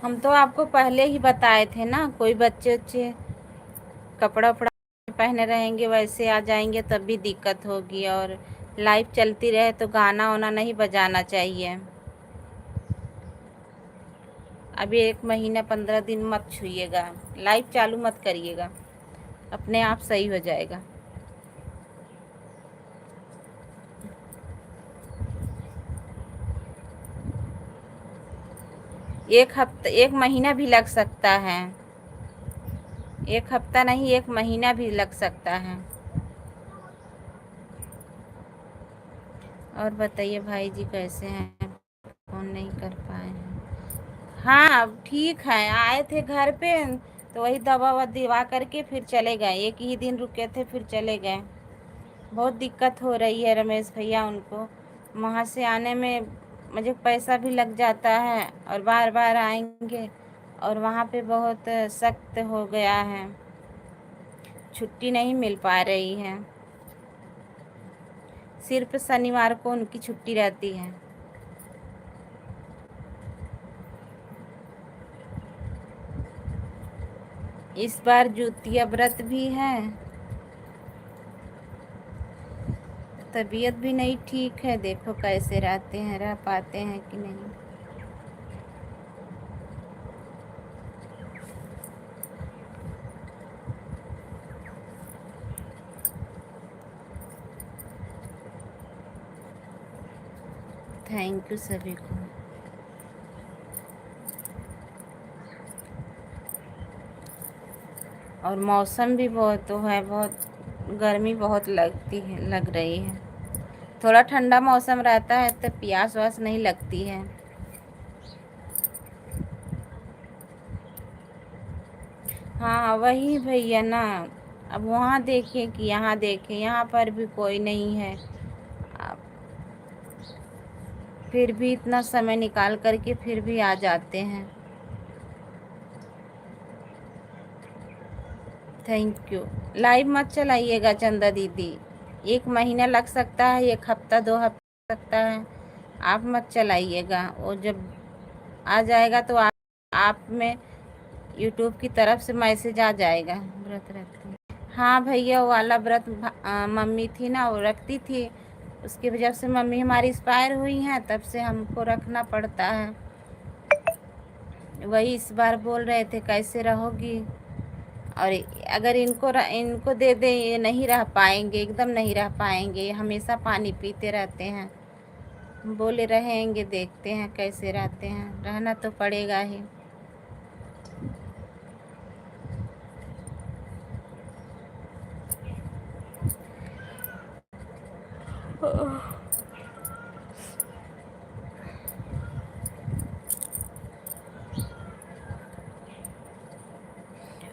हम तो आपको पहले ही बताए थे ना, कोई बच्चे अच्छे कपड़ा उपड़ा पहने रहेंगे वैसे आ जाएंगे तब भी दिक्कत होगी। और लाइव चलती रहे तो गाना वाना नहीं बजाना चाहिए। अभी 1 महीना 15 दिन मत छूइएगा, लाइव चालू मत करिएगा, अपने आप सही हो जाएगा। एक हफ्ता 1 महीना भी लग सकता है। 1 हफ्ता नहीं, 1 महीना भी लग सकता है। और बताइए भाई जी कैसे हैं? फोन नहीं कर पाए हैं। हाँ ठीक है, आए थे घर पे तो वही दवा ववा दिवा करके फिर चले गए। 1 ही दिन रुके थे फिर चले गए। बहुत दिक्कत हो रही है रमेश भैया उनको, वहाँ से आने में मुझे पैसा भी लग जाता है और बार बार आएंगे। और वहाँ पे बहुत सख्त हो गया है, छुट्टी नहीं मिल पा रही है। सिर्फ शनिवार को उनकी छुट्टी रहती है। इस बार जुतिया व्रत भी है, तबीयत भी नहीं ठीक है। देखो कैसे रहते हैं, रह पाते हैं कि नहीं। थैंक यू सभी को। और मौसम भी बहुत तो है, बहुत गर्मी बहुत लगती है, लग रही है। थोड़ा ठंडा मौसम रहता है तो प्यास वास नहीं लगती है। हाँ वही भैया ना, अब वहाँ देखें कि यहाँ देखें, यहाँ पर भी कोई नहीं है। अब फिर भी इतना समय निकाल करके फिर भी आ जाते हैं। Thank you. लाइव मत चलाइएगा चंदा दीदी, 1 महीना लग सकता है, 1 हफ्ता 2 हफ्ता लग सकता है। आप मत चलाइएगा, वो जब आ जाएगा तो आप में यूट्यूब की तरफ से मैसेज आ जाएगा। व्रत रखती हूँ। हाँ भैया, वो वाला व्रत मम्मी थी ना, वो रखती थी। उसकी वजह से मम्मी हमारी एक्सपायर हुई हैं, तब से हमको रखना पड़ता है। वही इस बार बोल रहे थे कैसे रहोगी, और अगर इनको दे दें, ये नहीं रह पाएंगे, एकदम नहीं रह पाएंगे, ये हमेशा पानी पीते रहते हैं। बोले रहेंगे, देखते हैं कैसे रहते हैं, रहना तो पड़ेगा ही।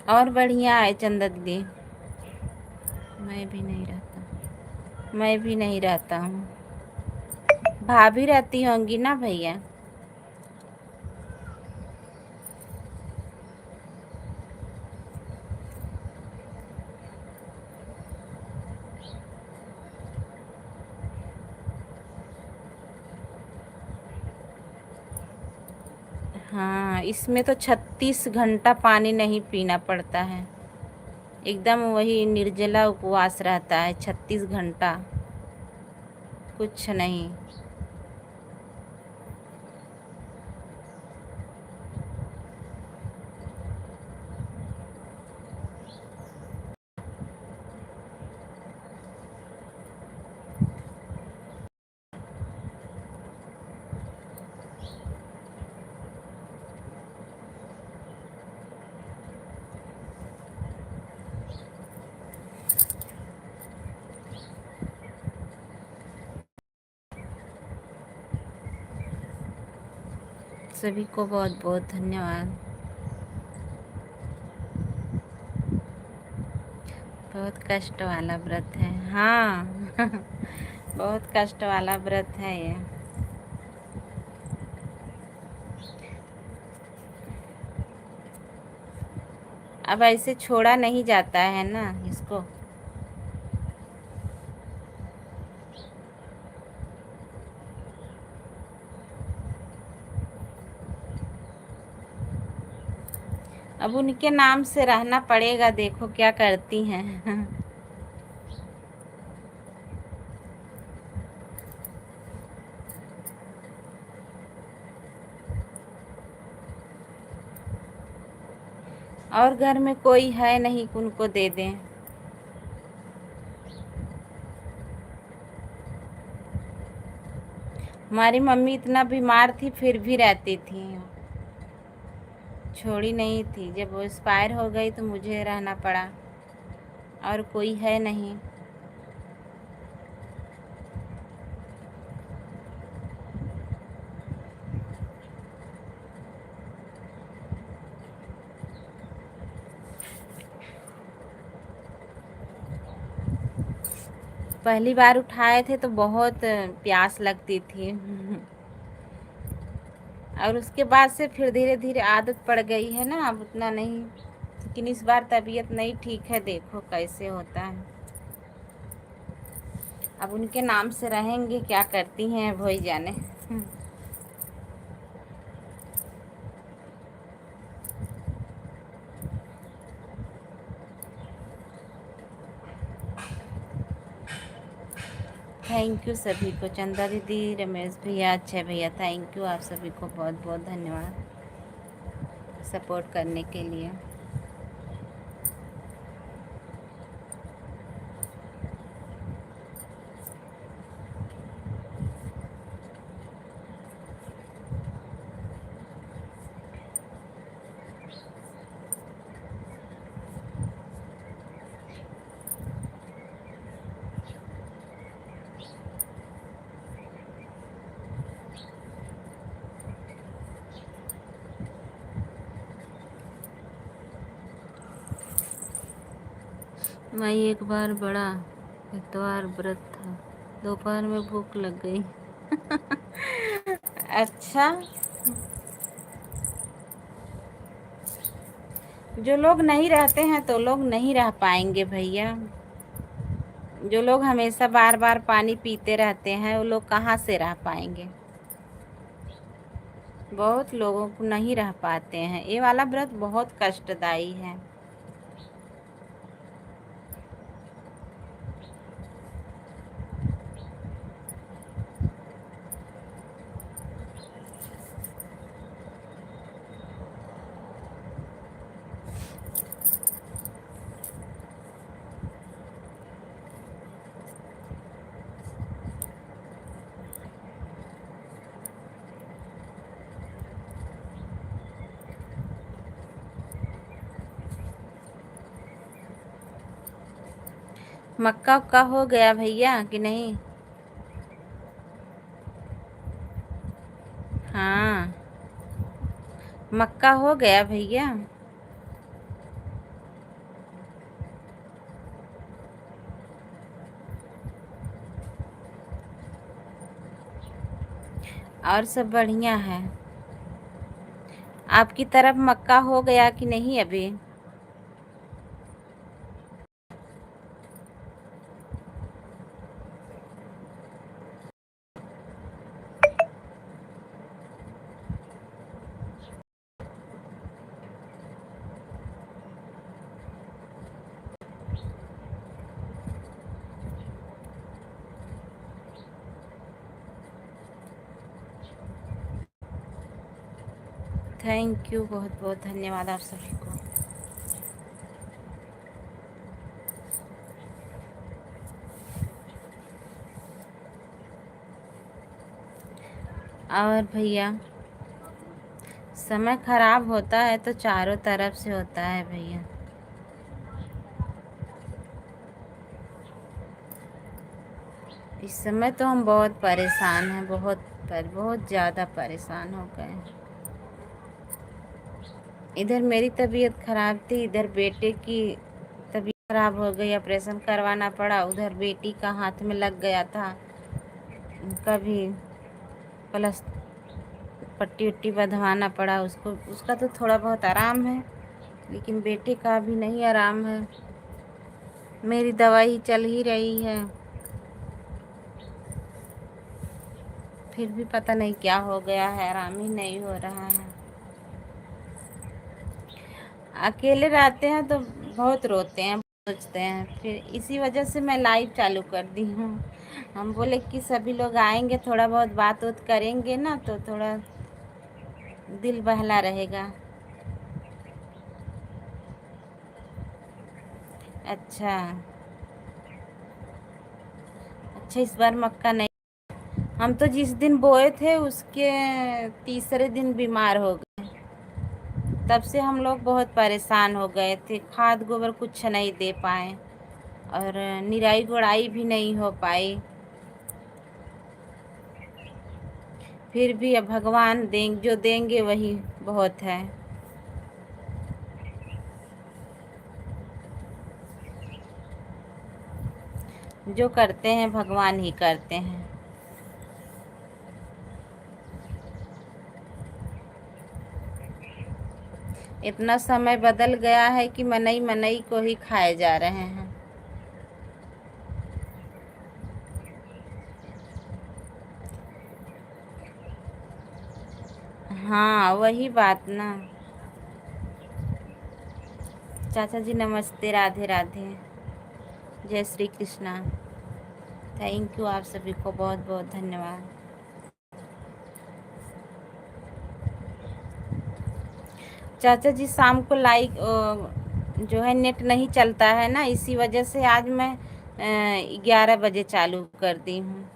और बढ़िया है चंदा दीदी। मैं भी नहीं रहता, मैं भी नहीं रहता हूँ। भाभी रहती होंगी ना भैया। हाँ, इसमें तो 36 घंटा पानी नहीं पीना पड़ता है, एकदम वही निर्जला उपवास रहता है 36 घंटा, कुछ नहीं। सभी को बहुत बहुत धन्यवाद। बहुत कष्ट वाला व्रत है, हाँ। बहुत कष्ट वाला व्रत है ये। अब ऐसे छोड़ा नहीं जाता है ना इसको। अब उनके नाम से रहना पड़ेगा, देखो क्या करती हैं। और घर में कोई है नहीं कि उनको दे दें। हमारी मम्मी इतना बीमार थी फिर भी रहती थी, छोड़ी नहीं थी। जब वो एक्सपायर हो गई तो मुझे रहना पड़ा, और कोई है नहीं। पहली बार उठाए थे तो बहुत प्यास लगती थी। और उसके बाद से फिर धीरे धीरे आदत पड़ गई है ना, अब उतना नहीं। लेकिन इस बार तबीयत नहीं ठीक है, देखो कैसे होता है। अब उनके नाम से रहेंगे, क्या करती हैं वही जाने। थैंक यू सभी को, चंदा दीदी, रमेश भैया, अक्षय भैया, थैंक यू आप सभी को बहुत बहुत धन्यवाद सपोर्ट करने के लिए। मैं एक बार बड़ा इतवार व्रत था, दोपहर में भूख लग गई। अच्छा, जो लोग नहीं रहते हैं तो लोग नहीं रह पाएंगे भैया। जो लोग हमेशा बार बार पानी पीते रहते हैं वो लोग कहाँ से रह पाएंगे। बहुत लोगों को नहीं रह पाते हैं। ये वाला व्रत बहुत कष्टदायी है। मक्का उक्का हो गया भैया कि नहीं? हाँ, मक्का हो गया भैया। और सब बढ़िया है। आपकी तरफ मक्का हो गया कि नहीं अभी? थैंक यू, बहुत बहुत धन्यवाद आप सभी को। और भैया, समय खराब होता है तो चारों तरफ से होता है भैया। इस समय तो हम बहुत परेशान हैं, बहुत ज़्यादा परेशान हो गए हैं। इधर मेरी तबीयत खराब थी, इधर बेटे की तबीयत खराब हो गई, ऑपरेशन करवाना पड़ा। उधर बेटी का हाथ में लग गया था, उनका भी प्लस पट्टी उट्टी बंधवाना पड़ा उसको। उसका तो थोड़ा बहुत आराम है, लेकिन बेटे का भी नहीं आराम है। मेरी दवाई चल ही रही है, फिर भी पता नहीं क्या हो गया है, आराम ही नहीं हो रहा है। अकेले रहते हैं तो बहुत रोते हैं, सोचते हैं, फिर इसी वजह से मैं लाइव चालू कर दी हूँ। हम बोले कि सभी लोग आएंगे, थोड़ा बहुत बात उत करेंगे ना तो थोड़ा दिल बहला रहेगा। अच्छा अच्छा, इस बार मक्का नहीं। हम तो जिस दिन बोए थे उसके तीसरे दिन बीमार हो गए। तब से हम लोग बहुत परेशान हो गए थे, खाद गोबर कुछ नहीं दे पाए और निराई गुड़ाई भी नहीं हो पाई। फिर भी अब भगवान जो देंगे वही बहुत है। जो करते हैं भगवान ही करते हैं। इतना समय बदल गया है कि मनई मनई को ही खाए जा रहे हैं। हाँ, वही बात ना। चाचा जी नमस्ते, राधे राधे, जय श्री कृष्णा। थैंक यू, आप सभी को बहुत बहुत धन्यवाद। चाचा जी शाम को लाइक जो है नेट नहीं चलता है ना, इसी वजह से आज मैं 11 बजे चालू कर दी हूँ।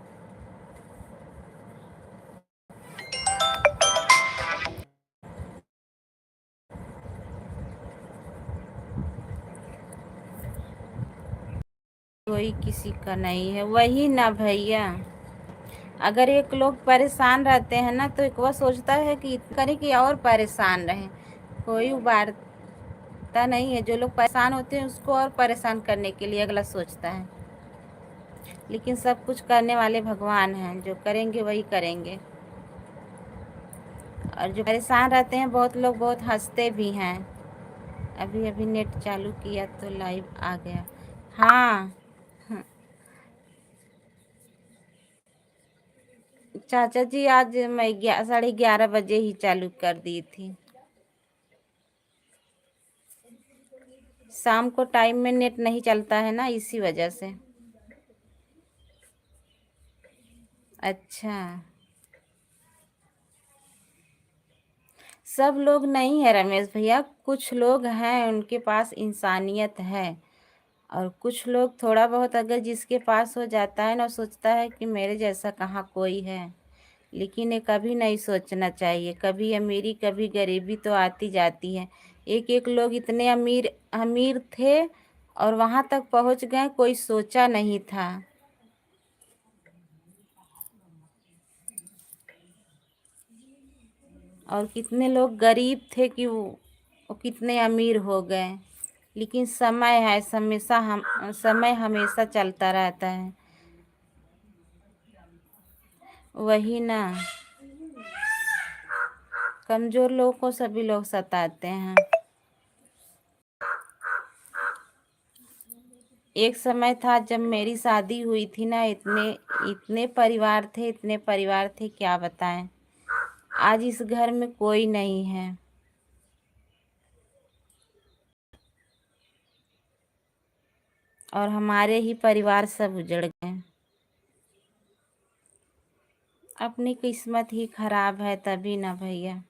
कोई किसी का नहीं है, वही ना भैया। अगर एक लोग परेशान रहते हैं ना तो एक वो सोचता है कि करे कि और परेशान रहे, कोई उबार सोचता नहीं है। जो लोग परेशान होते हैं उसको और परेशान करने के लिए अगला सोचता है, लेकिन सब कुछ करने वाले भगवान हैं, जो करेंगे वही करेंगे। और जो परेशान रहते हैं बहुत लोग, बहुत हंसते भी हैं। अभी अभी नेट चालू किया तो लाइव आ गया। हाँ, चाचा जी आज मैं 11:30 बजे ही चालू कर दी थी। शाम को टाइम में नेट नहीं चलता है ना, इसी वजह से। अच्छा, सब लोग नहीं है रमेश भैया, कुछ लोग हैं उनके पास इंसानियत है। और कुछ लोग थोड़ा बहुत अगर जिसके पास हो जाता है ना, सोचता है कि मेरे जैसा कहाँ कोई है। लेकिन ये कभी नहीं सोचना चाहिए। कभी अमीरी कभी गरीबी तो आती जाती है। एक एक लोग इतने अमीर अमीर थे और वहाँ तक पहुँच गए, कोई सोचा नहीं था। और कितने लोग गरीब थे कि वो कितने अमीर हो गए। लेकिन समय है, समय हमेशा चलता रहता है। वही ना, कमजोर लोगों को सभी लोग सताते हैं। एक समय था जब मेरी शादी हुई थी ना, इतने इतने परिवार थे, इतने परिवार थे, क्या बताएं। आज इस घर में कोई नहीं है। और हमारे ही परिवार सब उजड़ गए। अपनी किस्मत ही खराब है तभी ना भैया।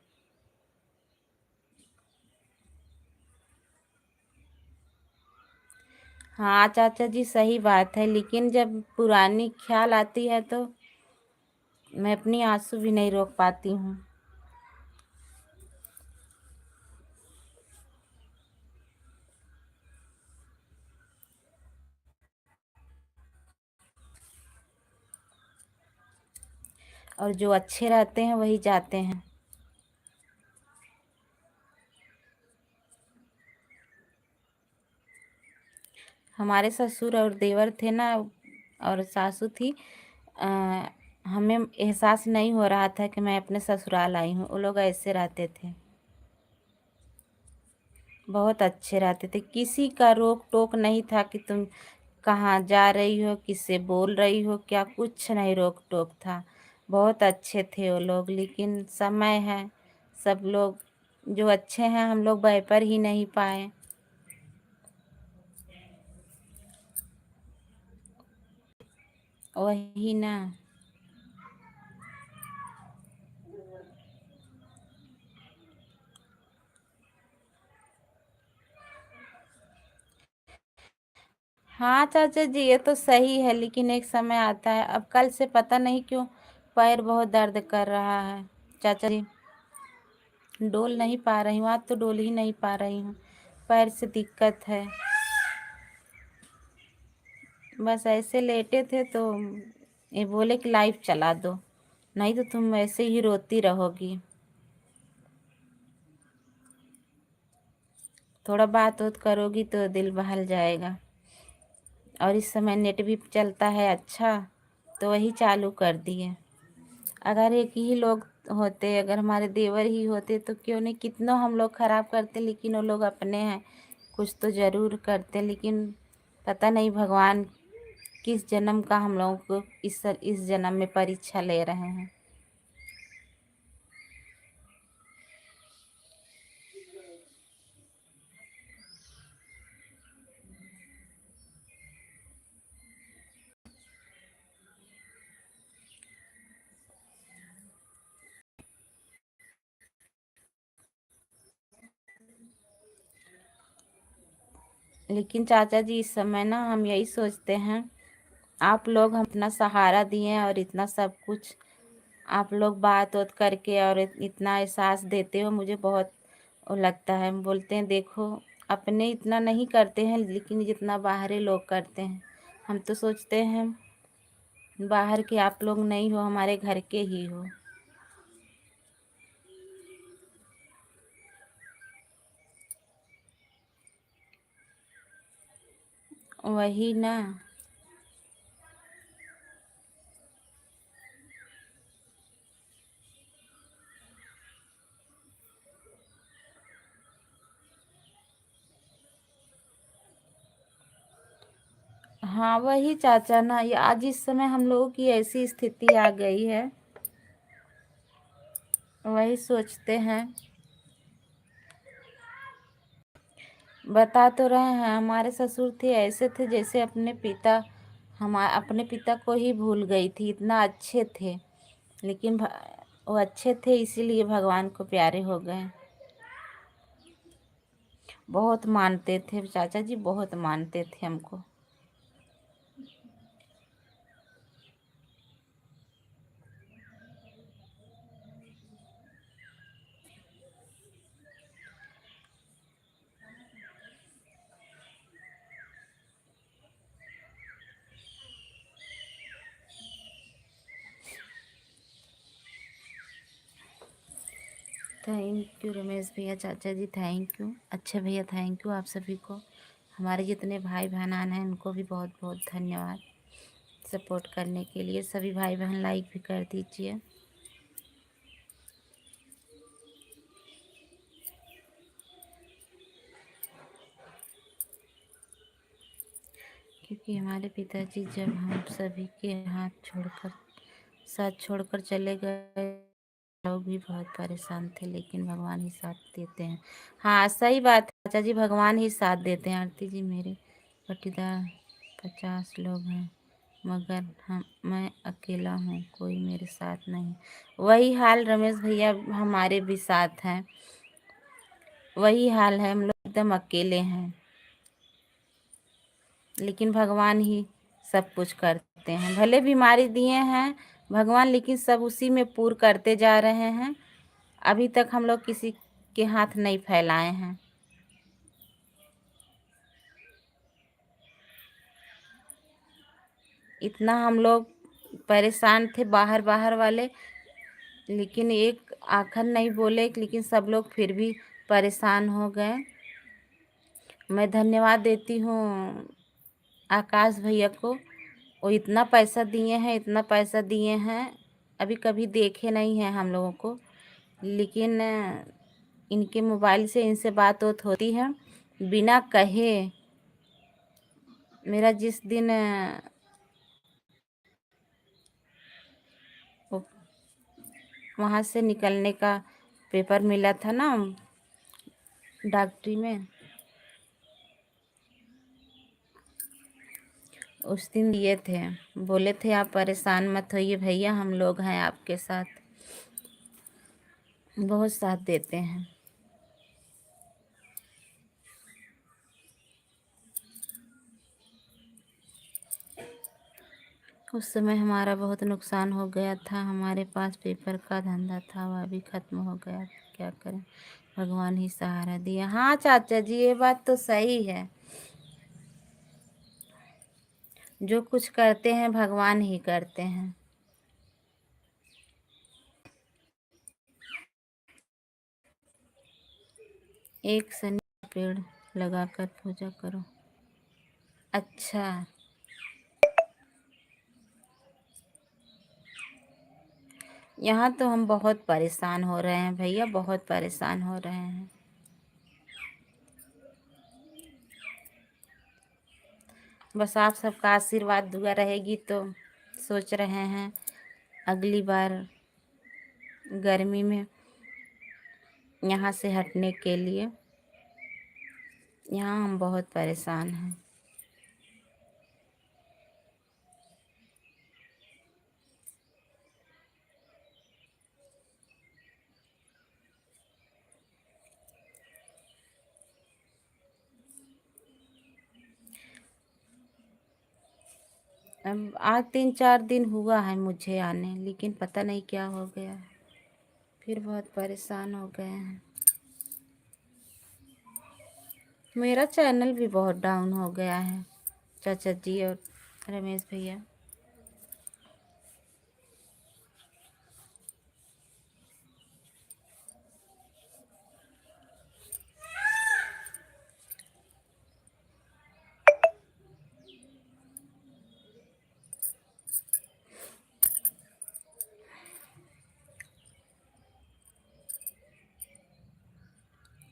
हाँ चाचा जी, सही बात है, लेकिन जब पुरानी ख्याल आती है तो मैं अपनी आंसू भी नहीं रोक पाती हूँ। और जो अच्छे रहते हैं वही जाते हैं। हमारे ससुर और देवर थे ना, और सासू थी। आ, हमें एहसास नहीं हो रहा था कि मैं अपने ससुराल आई हूँ। वो लोग ऐसे रहते थे, बहुत अच्छे रहते थे। किसी का रोक टोक नहीं था कि तुम कहाँ जा रही हो, किससे बोल रही हो, क्या, कुछ नहीं रोक टोक था। बहुत अच्छे थे वो लोग। लेकिन समय है, सब लोग जो अच्छे हैं हम लोग वह पर ही नहीं पाए। वही ना। हाँ चाचा जी, ये तो सही है, लेकिन एक समय आता है। अब कल से पता नहीं क्यों पैर बहुत दर्द कर रहा है चाचा जी। डोल नहीं पा रही हूँ, आज तो डोल ही नहीं पा रही हूँ। पैर से दिक्कत है। बस ऐसे लेटे थे तो ये बोले कि लाइव चला दो, नहीं तो तुम ऐसे ही रोती रहोगी। थोड़ा बात उत करोगी तो दिल बहल जाएगा। और इस समय नेट भी चलता है अच्छा, तो वही चालू कर दिए। अगर एक ही लोग होते, अगर हमारे देवर ही होते तो क्यों नहीं, कितनों हम लोग खराब करते, लेकिन वो लोग अपने हैं, कुछ तो ज़रूर करते। लेकिन पता नहीं भगवान किस जन्म का हम लोगों को इस जन्म में परीक्षा ले रहे हैं। लेकिन चाचा जी, इस समय ना हम यही सोचते हैं, आप लोग हम अपना सहारा दिए और इतना सब कुछ आप लोग बात वत करके और इतना एहसास देते हो, मुझे बहुत वो लगता है। हम बोलते हैं देखो, अपने इतना नहीं करते हैं लेकिन जितना बाहरी लोग करते हैं। हम तो सोचते हैं बाहर के आप लोग नहीं हो, हमारे घर के ही हो। वही ना। हाँ वही चाचा ना, ये आज इस समय हम लोगों की ऐसी स्थिति आ गई है, वही सोचते हैं। बता तो रहे हैं, हमारे ससुर थे ऐसे थे जैसे अपने पिता को ही भूल गई थी, इतना अच्छे थे। लेकिन वो अच्छे थे इसीलिए भगवान को प्यारे हो गए। बहुत मानते थे चाचा जी, बहुत मानते थे हमको। थैंक यू रमेश भैया, चाचा जी थैंक यू, अच्छे भैया थैंक यू। आप सभी को, हमारे जितने भाई बहनान हैं उनको भी बहुत बहुत धन्यवाद सपोर्ट करने के लिए। सभी भाई बहन लाइक भी कर दीजिए। क्योंकि हमारे पिताजी जब हम सभी के साथ छोड़कर चले गए, लोग भी बहुत परेशान थे, लेकिन भगवान ही साथ देते हैं। हाँ सही बात है चाचा जी, भगवान ही साथ देते हैं। आरती जी, मेरे पटीदार 50 लोग हैं, मगर मैं अकेला हूँ, कोई मेरे साथ नहीं। वही हाल रमेश भैया, हमारे भी साथ हैं, वही हाल है, हम लोग एकदम अकेले हैं। लेकिन भगवान ही सब कुछ करते हैं, भले बीमारी दिए हैं भगवान, लेकिन सब उसी में पूर्ण करते जा रहे हैं। अभी तक हम लोग किसी के हाथ नहीं फैलाए हैं। इतना हम लोग परेशान थे बाहर बाहर वाले, लेकिन एक आखिर नहीं बोले, लेकिन सब लोग फिर भी परेशान हो गए। मैं धन्यवाद देती हूँ आकाश भैया को, वो इतना पैसा दिए हैं, इतना पैसा दिए हैं, अभी कभी देखे नहीं हैं हम लोगों को। लेकिन इनके मोबाइल से इनसे बात होती है, बिना कहे मेरा जिस दिन वहाँ से निकलने का पेपर मिला था ना डॉक्टरी में, उस दिन दिए थे, बोले थे आप परेशान मत होइए भैया, हम लोग हैं आपके साथ, बहुत साथ देते हैं। उस समय हमारा बहुत नुकसान हो गया था, हमारे पास पेपर का धंधा था, वह भी खत्म हो गया, क्या करें, भगवान ही सहारा दिया। हाँ चाचा जी, ये बात तो सही है, जो कुछ करते हैं भगवान ही करते हैं। एक शनि का पेड़ लगाकर पूजा करो। अच्छा, यहाँ तो हम बहुत परेशान हो रहे हैं भैया, बहुत परेशान हो रहे हैं। बस आप सबका आशीर्वाद दुआ रहेगी तो सोच रहे हैं अगली बार गर्मी में यहाँ से हटने के लिए। यहाँ हम बहुत परेशान हैं। अब आज 3-4 दिन हुआ है मुझे आने, लेकिन पता नहीं क्या हो गया है, फिर बहुत परेशान हो गए हैं। मेरा चैनल भी बहुत डाउन हो गया है चाचा जी और रमेश भैया।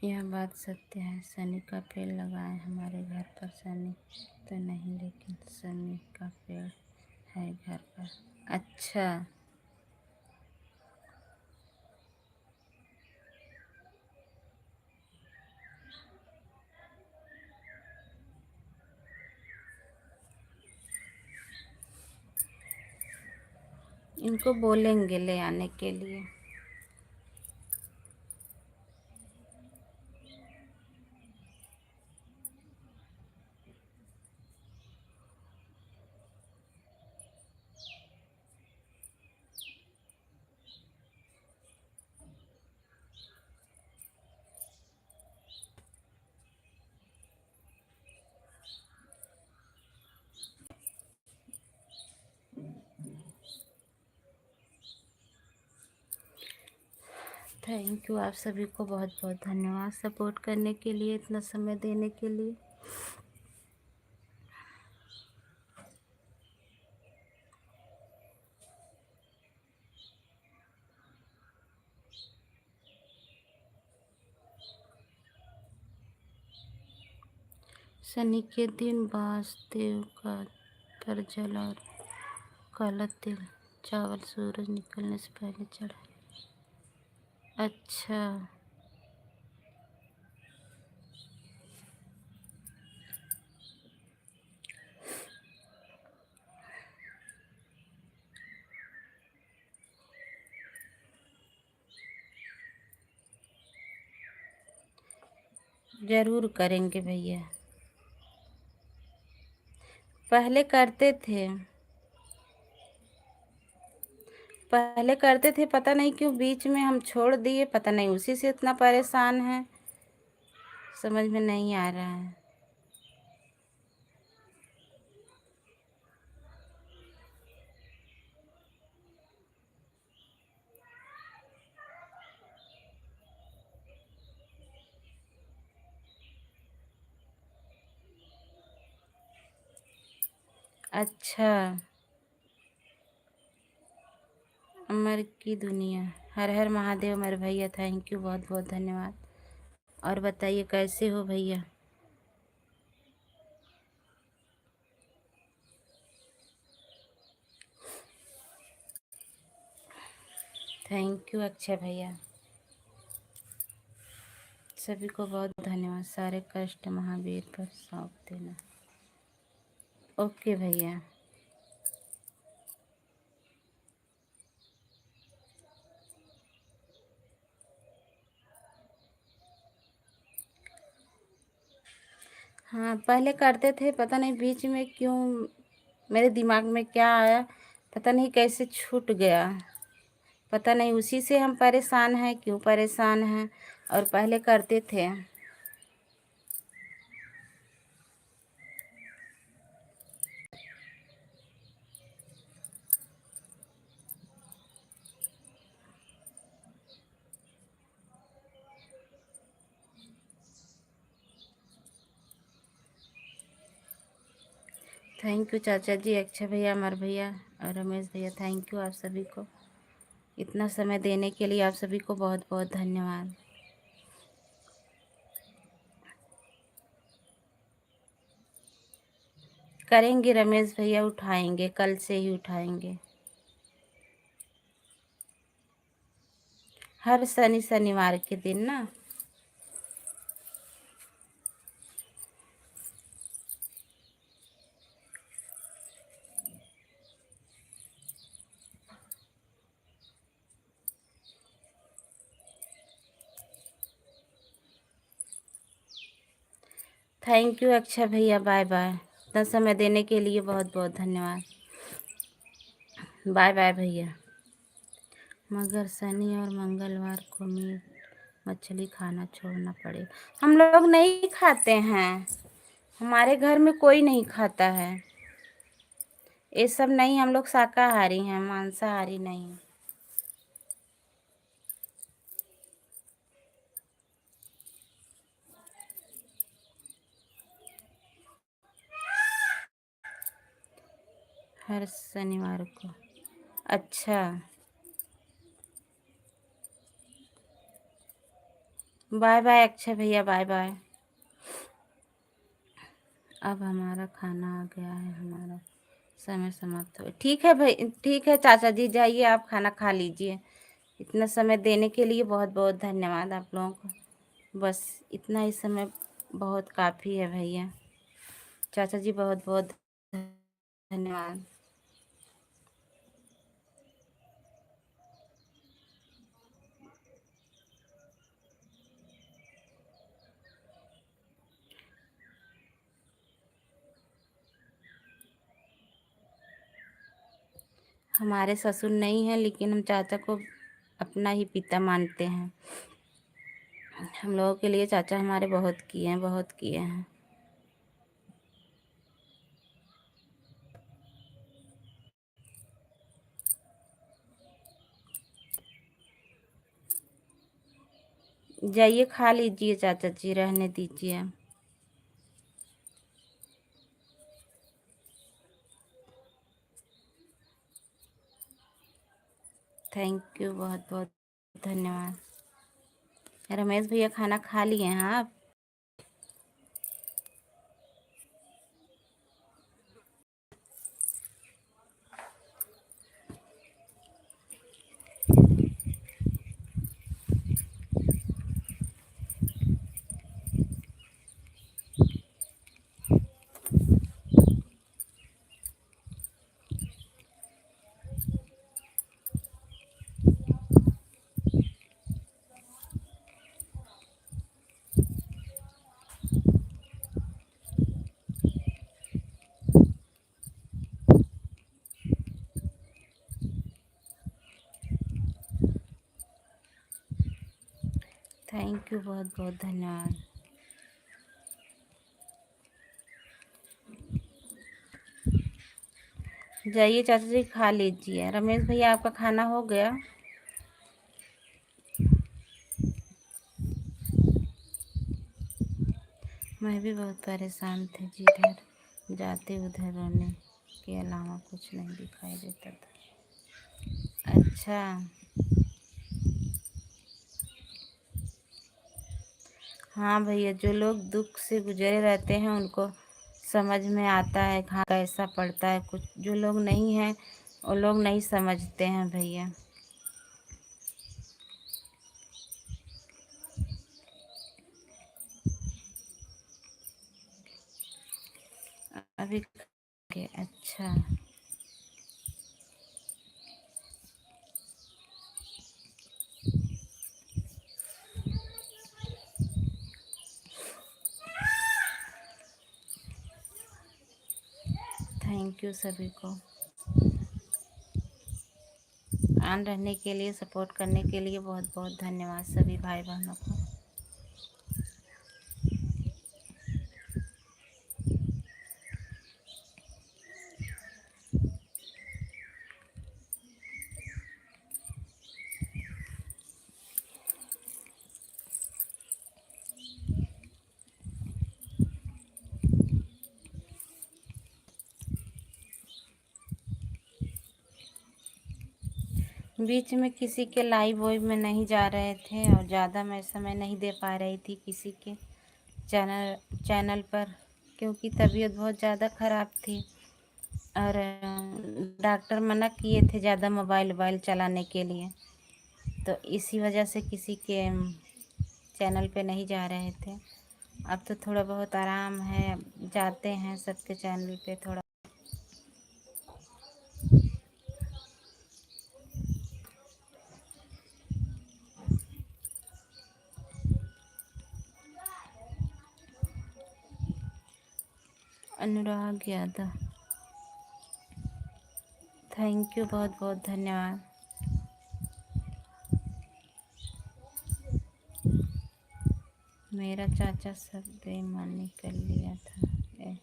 यह बात सत्य है। शनि का पेड़ लगाए हमारे घर पर। शनि तो नहीं, लेकिन शनि का पेड़ है घर पर। अच्छा। इनको बोलेंगे ले आने के लिए। थैंक यू, आप सभी को बहुत बहुत धन्यवाद सपोर्ट करने के लिए, इतना समय देने के लिए। शनि के दिन वासुदेव का पर जल और काला तिल चावल सूरज निकलने से पहले चढ़ाए। अच्छा। जरूर करेंगे भैया। पहले करते थे, पहले करते थे, पता नहीं क्यों बीच में हम छोड़ दिए, पता नहीं उसी से इतना परेशान है, समझ में नहीं आ रहा है। अच्छा। अमर की दुनिया। हर हर महादेव मेरे भैया, थैंक यू, बहुत बहुत धन्यवाद। और बताइए कैसे हो भैया? थैंक यू अक्षय भैया, सभी को बहुत धन्यवाद। सारे कष्ट महावीर पर सौंप देना। ओके भैया। हाँ पहले करते थे, पता नहीं बीच में क्यों मेरे दिमाग में क्या आया, पता नहीं कैसे छूट गया, पता नहीं उसी से हम परेशान हैं, क्यों परेशान हैं। और पहले करते थे। थैंक यू चाचा जी, अक्षय भैया, अमर भैया और रमेश भैया, थैंक यू आप सभी को इतना समय देने के लिए। आप सभी को बहुत बहुत धन्यवाद। करेंगे रमेश भैया, उठाएंगे, कल से ही उठाएंगे। हर शनिवार के दिन ना। थैंक यू अक्षय भैया, बाय बाय। इतना समय देने के लिए बहुत बहुत धन्यवाद। बाय बाय भैया। मगर शनि और मंगलवार को मीट मछली खाना छोड़ना पड़ेगा। हम लोग नहीं खाते हैं, हमारे घर में कोई नहीं खाता है ये सब। नहीं, हम लोग शाकाहारी हैं, मांसाहारी नहीं। हर शनिवार को। अच्छा। बाय बाय अक्षय भैया, बाय बाय। अब हमारा खाना आ गया है, हमारा समय समाप्त हो। ठीक है भाई, ठीक है चाचा जी, जाइए आप खाना खा लीजिए। इतना समय देने के लिए बहुत बहुत धन्यवाद आप लोगों को। बस इतना ही समय बहुत काफ़ी है भैया। चाचा जी बहुत बहुत धन्यवाद। हमारे ससुर नहीं हैं, लेकिन हम चाचा को अपना ही पिता मानते हैं। हम लोगों के लिए चाचा हमारे बहुत किए हैं, बहुत किए हैं। जाइए खा लीजिए चाचा जी, रहने दीजिए। थैंक यू, बहुत बहुत धन्यवाद। रमेश भैया खाना खा लिए हैं आप? थैंक यू, बहुत बहुत धन्यवाद। जाइए चाचा जी खा लीजिए। रमेश भैया आपका खाना हो गया? मैं भी बहुत परेशान थी, जिधर जाते उधर रोने के अलावा कुछ नहीं दिखाई देता था। अच्छा, हाँ भैया, जो लोग दुख से गुजरे रहते हैं उनको समझ में आता है कहाँ कैसा पड़ता है। कुछ जो लोग नहीं हैं वो लोग नहीं समझते हैं भैया। अभी के अच्छा, थैंक यू सभी को ऑन रहने के लिए, सपोर्ट करने के लिए बहुत बहुत धन्यवाद सभी भाई बहनों को। बीच में किसी के लाइव वाइव में नहीं जा रहे थे और ज़्यादा मैं समय नहीं दे पा रही थी किसी के चैनल चैनल पर, क्योंकि तबीयत बहुत ज़्यादा ख़राब थी। और डॉक्टर मना किए थे ज़्यादा मोबाइल वोबाइल चलाने के लिए, तो इसी वजह से किसी के चैनल पे नहीं जा रहे थे। अब तो थोड़ा बहुत आराम है, जाते हैं सबके चैनल पे थोड़ा। अनुराग यादव, थैंक यू, बहुत बहुत धन्यवाद। मेरा चाचा सब बेईमानी कर लिया था।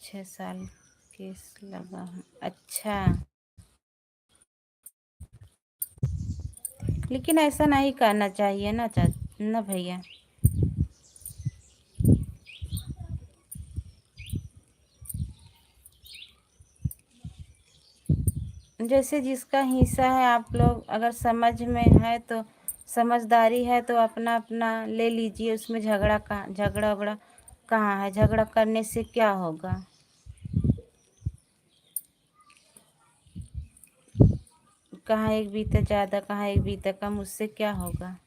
6 साल केस लगा हूँ। अच्छा, लेकिन ऐसा नहीं करना चाहिए ना ना भैया। जैसे जिसका हिस्सा है, आप लोग अगर समझ में है तो समझदारी है तो अपना अपना ले लीजिए, उसमें झगड़ा वगड़ा कहाँ है? झगड़ा करने से क्या होगा? कहाँ एक बीता ज़्यादा, कहाँ एक बीता कम, उससे क्या होगा?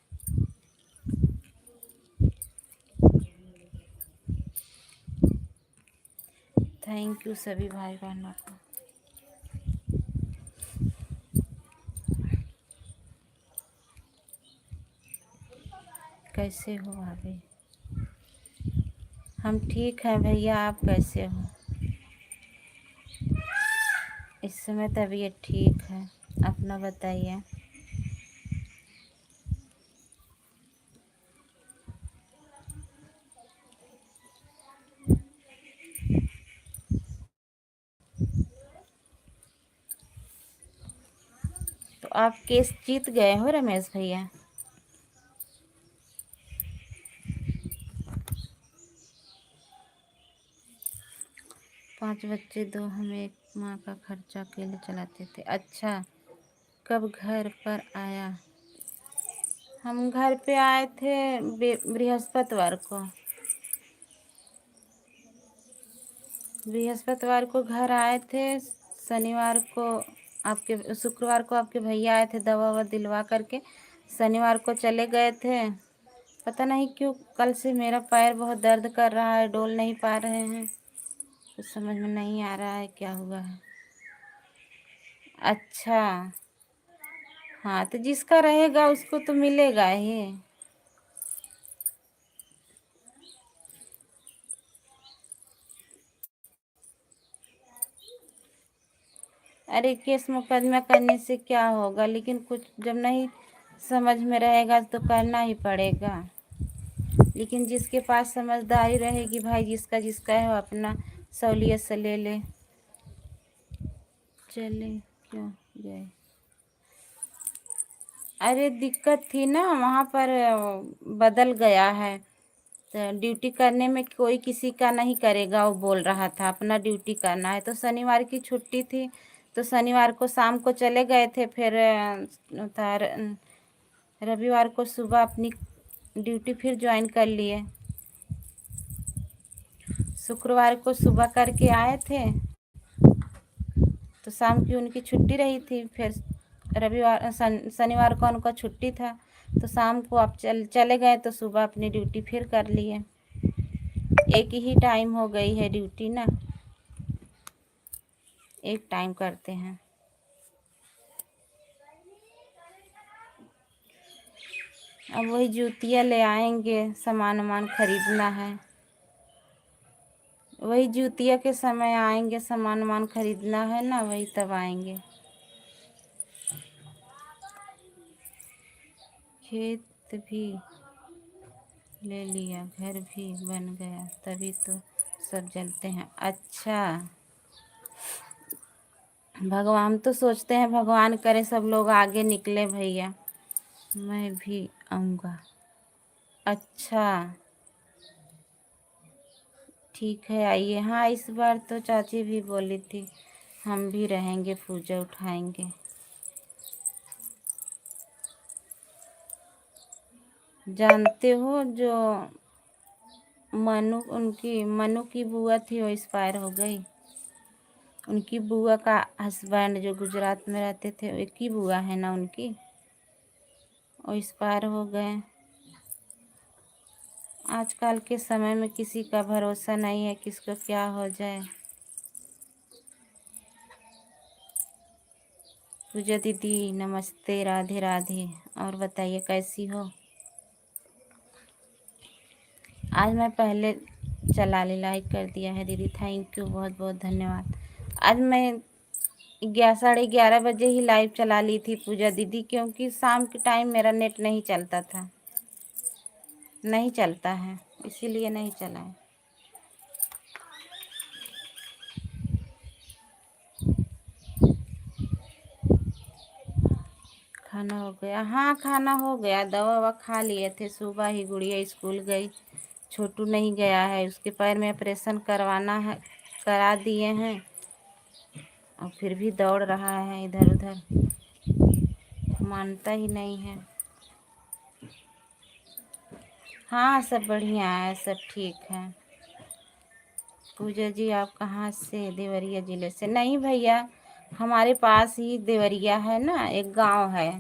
थैंक यू सभी भाई बहनों को। कैसे हो भाभी? हम ठीक हैं भैया, आप कैसे हो? इस समय तबीयत ठीक है, अपना बताइए। तो आप केस जीत गए हो रमेश भैया? 5 बच्चे, 2 हम, एक माँ का खर्चा अकेले चलाते थे। अच्छा, कब घर पर आया? हम घर पे आए थे बृहस्पतिवार को। बृहस्पतिवार को घर आए थे। शनिवार को आपके, शुक्रवार को आपके भैया आए थे दवा ववा दिलवा करके। शनिवार को चले गए थे। पता नहीं क्यों कल से मेरा पैर बहुत दर्द कर रहा है, डोल नहीं पा रहे हैं। कुछ समझ में नहीं आ रहा है क्या हुआ है। अच्छा, हाँ तो जिसका रहेगा उसको तो मिलेगा ही। अरे केस मुकदमा करने से क्या होगा, लेकिन कुछ जब नहीं समझ में रहेगा तो करना ही पड़ेगा। लेकिन जिसके पास समझदारी रहेगी भाई, जिसका जिसका है वो अपना सहूलियत से ले ले। चले क्यों गए? अरे दिक्कत थी ना वहाँ पर, बदल गया है तो ड्यूटी करने में कोई किसी का नहीं करेगा, वो बोल रहा था अपना ड्यूटी करना है। तो शनिवार की छुट्टी थी तो शनिवार को शाम को चले गए थे। फिर रविवार को सुबह अपनी ड्यूटी फिर ज्वाइन कर लिए। शुक्रवार को सुबह करके आए थे तो शाम की उनकी छुट्टी रही थी। फिर शनिवार को उनका छुट्टी था तो शाम को आप चले गए तो सुबह अपनी ड्यूटी फिर कर लिए। एक ही टाइम हो गई है ड्यूटी ना, एक टाइम करते हैं। अब वही जूतियाँ ले आएंगे, सामान वामान खरीदना है। वही जूतिया के समय आएंगे, सामान वामान खरीदना है ना, वही तब आएंगे। खेत भी ले लिया, घर भी बन गया, तभी तो सब जलते हैं। अच्छा, भगवान तो सोचते हैं भगवान करे सब लोग आगे निकले भैया। मैं भी आऊँगा। अच्छा, ठीक है आइए। हाँ इस बार तो चाची भी बोली थी हम भी रहेंगे, पूजा उठाएंगे। जानते हो जो मनु की बुआ थी वो एक्सपायर हो गई। उनकी बुआ का हस्बैंड जो गुजरात में रहते थे, एक ही बुआ है ना उनकी, वो एक्सपायर हो गए। आजकल के समय में किसी का भरोसा नहीं है, किसको क्या हो जाए। पूजा दीदी नमस्ते, राधे राधे। और बताइए कैसी हो? आज मैं पहले चला ले लाइक कर दिया है दीदी, थैंक यू, बहुत बहुत धन्यवाद। आज मैं 11:30 बजे ही लाइव चला ली थी पूजा दीदी, क्योंकि शाम के टाइम मेरा नेट नहीं चलता था, नहीं चलता है, इसीलिए नहीं चला है। खाना हो गया? हाँ खाना हो गया, दवा ववा खा लिए थे। सुबह ही गुड़िया स्कूल गई, छोटू नहीं गया है, उसके पैर में ऑपरेशन करवाना है, करा दिए हैं और फिर भी दौड़ रहा है इधर उधर, मानता ही नहीं है। हाँ, सब बढ़िया है, सब ठीक है। पूजा जी आप कहाँ से? देवरिया जिले से? नहीं भैया, हमारे पास ही देवरिया है ना, एक गांव है।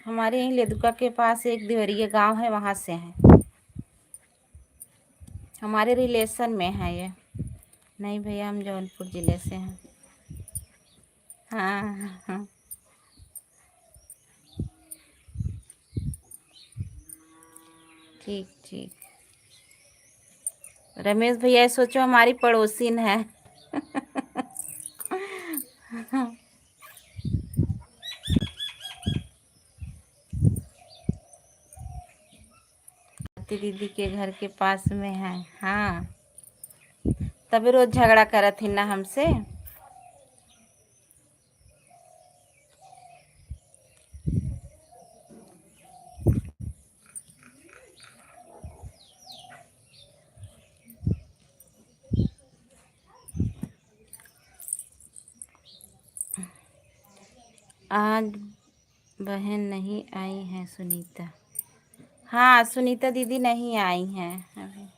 हमारे यहीं लेदुका के पास एक देवरिया गांव है, वहां से है। हमारे रिलेशन में है ये। नहीं भैया, हम जौनपुर जिले से हैं। हाँ हाँ। ठीक ठीक। रमेश भैया, सोचो हमारी पड़ोसिन है। दीदी के घर के पास में है। हाँ, तभी रोज झगड़ा करत थी ना हमसे। आज बहन नहीं आई है सुनीता। हाँ, सुनीता दीदी नहीं आई हैं अभी।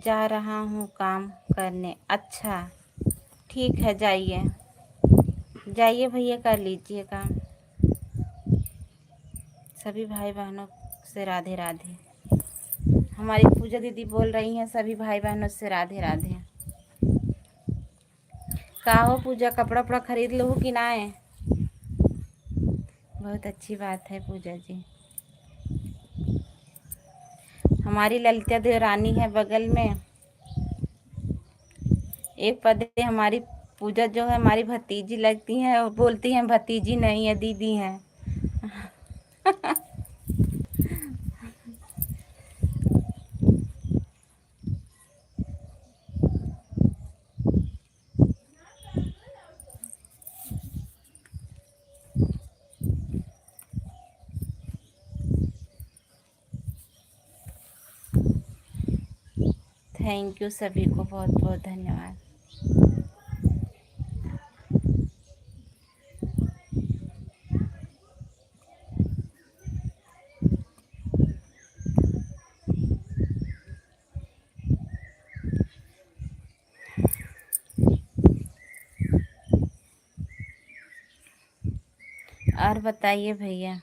जा रहा हूँ काम करने। अच्छा, ठीक है, जाइए जाइए भैया, कर लीजिए काम। सभी भाई बहनों से राधे राधे। हमारी पूजा दीदी बोल रही हैं सभी भाई बहनों से राधे राधे। का हो पूजा, कपड़ा उपड़ा खरीद लो कि ना है? बहुत अच्छी बात है पूजा जी। हमारी ललिता देवरानी है बगल में। एक पदे हमारी पूजा जो है हमारी भतीजी लगती हैं, वो बोलती हैं भतीजी नहीं है, दीदी हैं। थैंक यू, सभी को बहुत बहुत धन्यवाद। और बताइए भैया।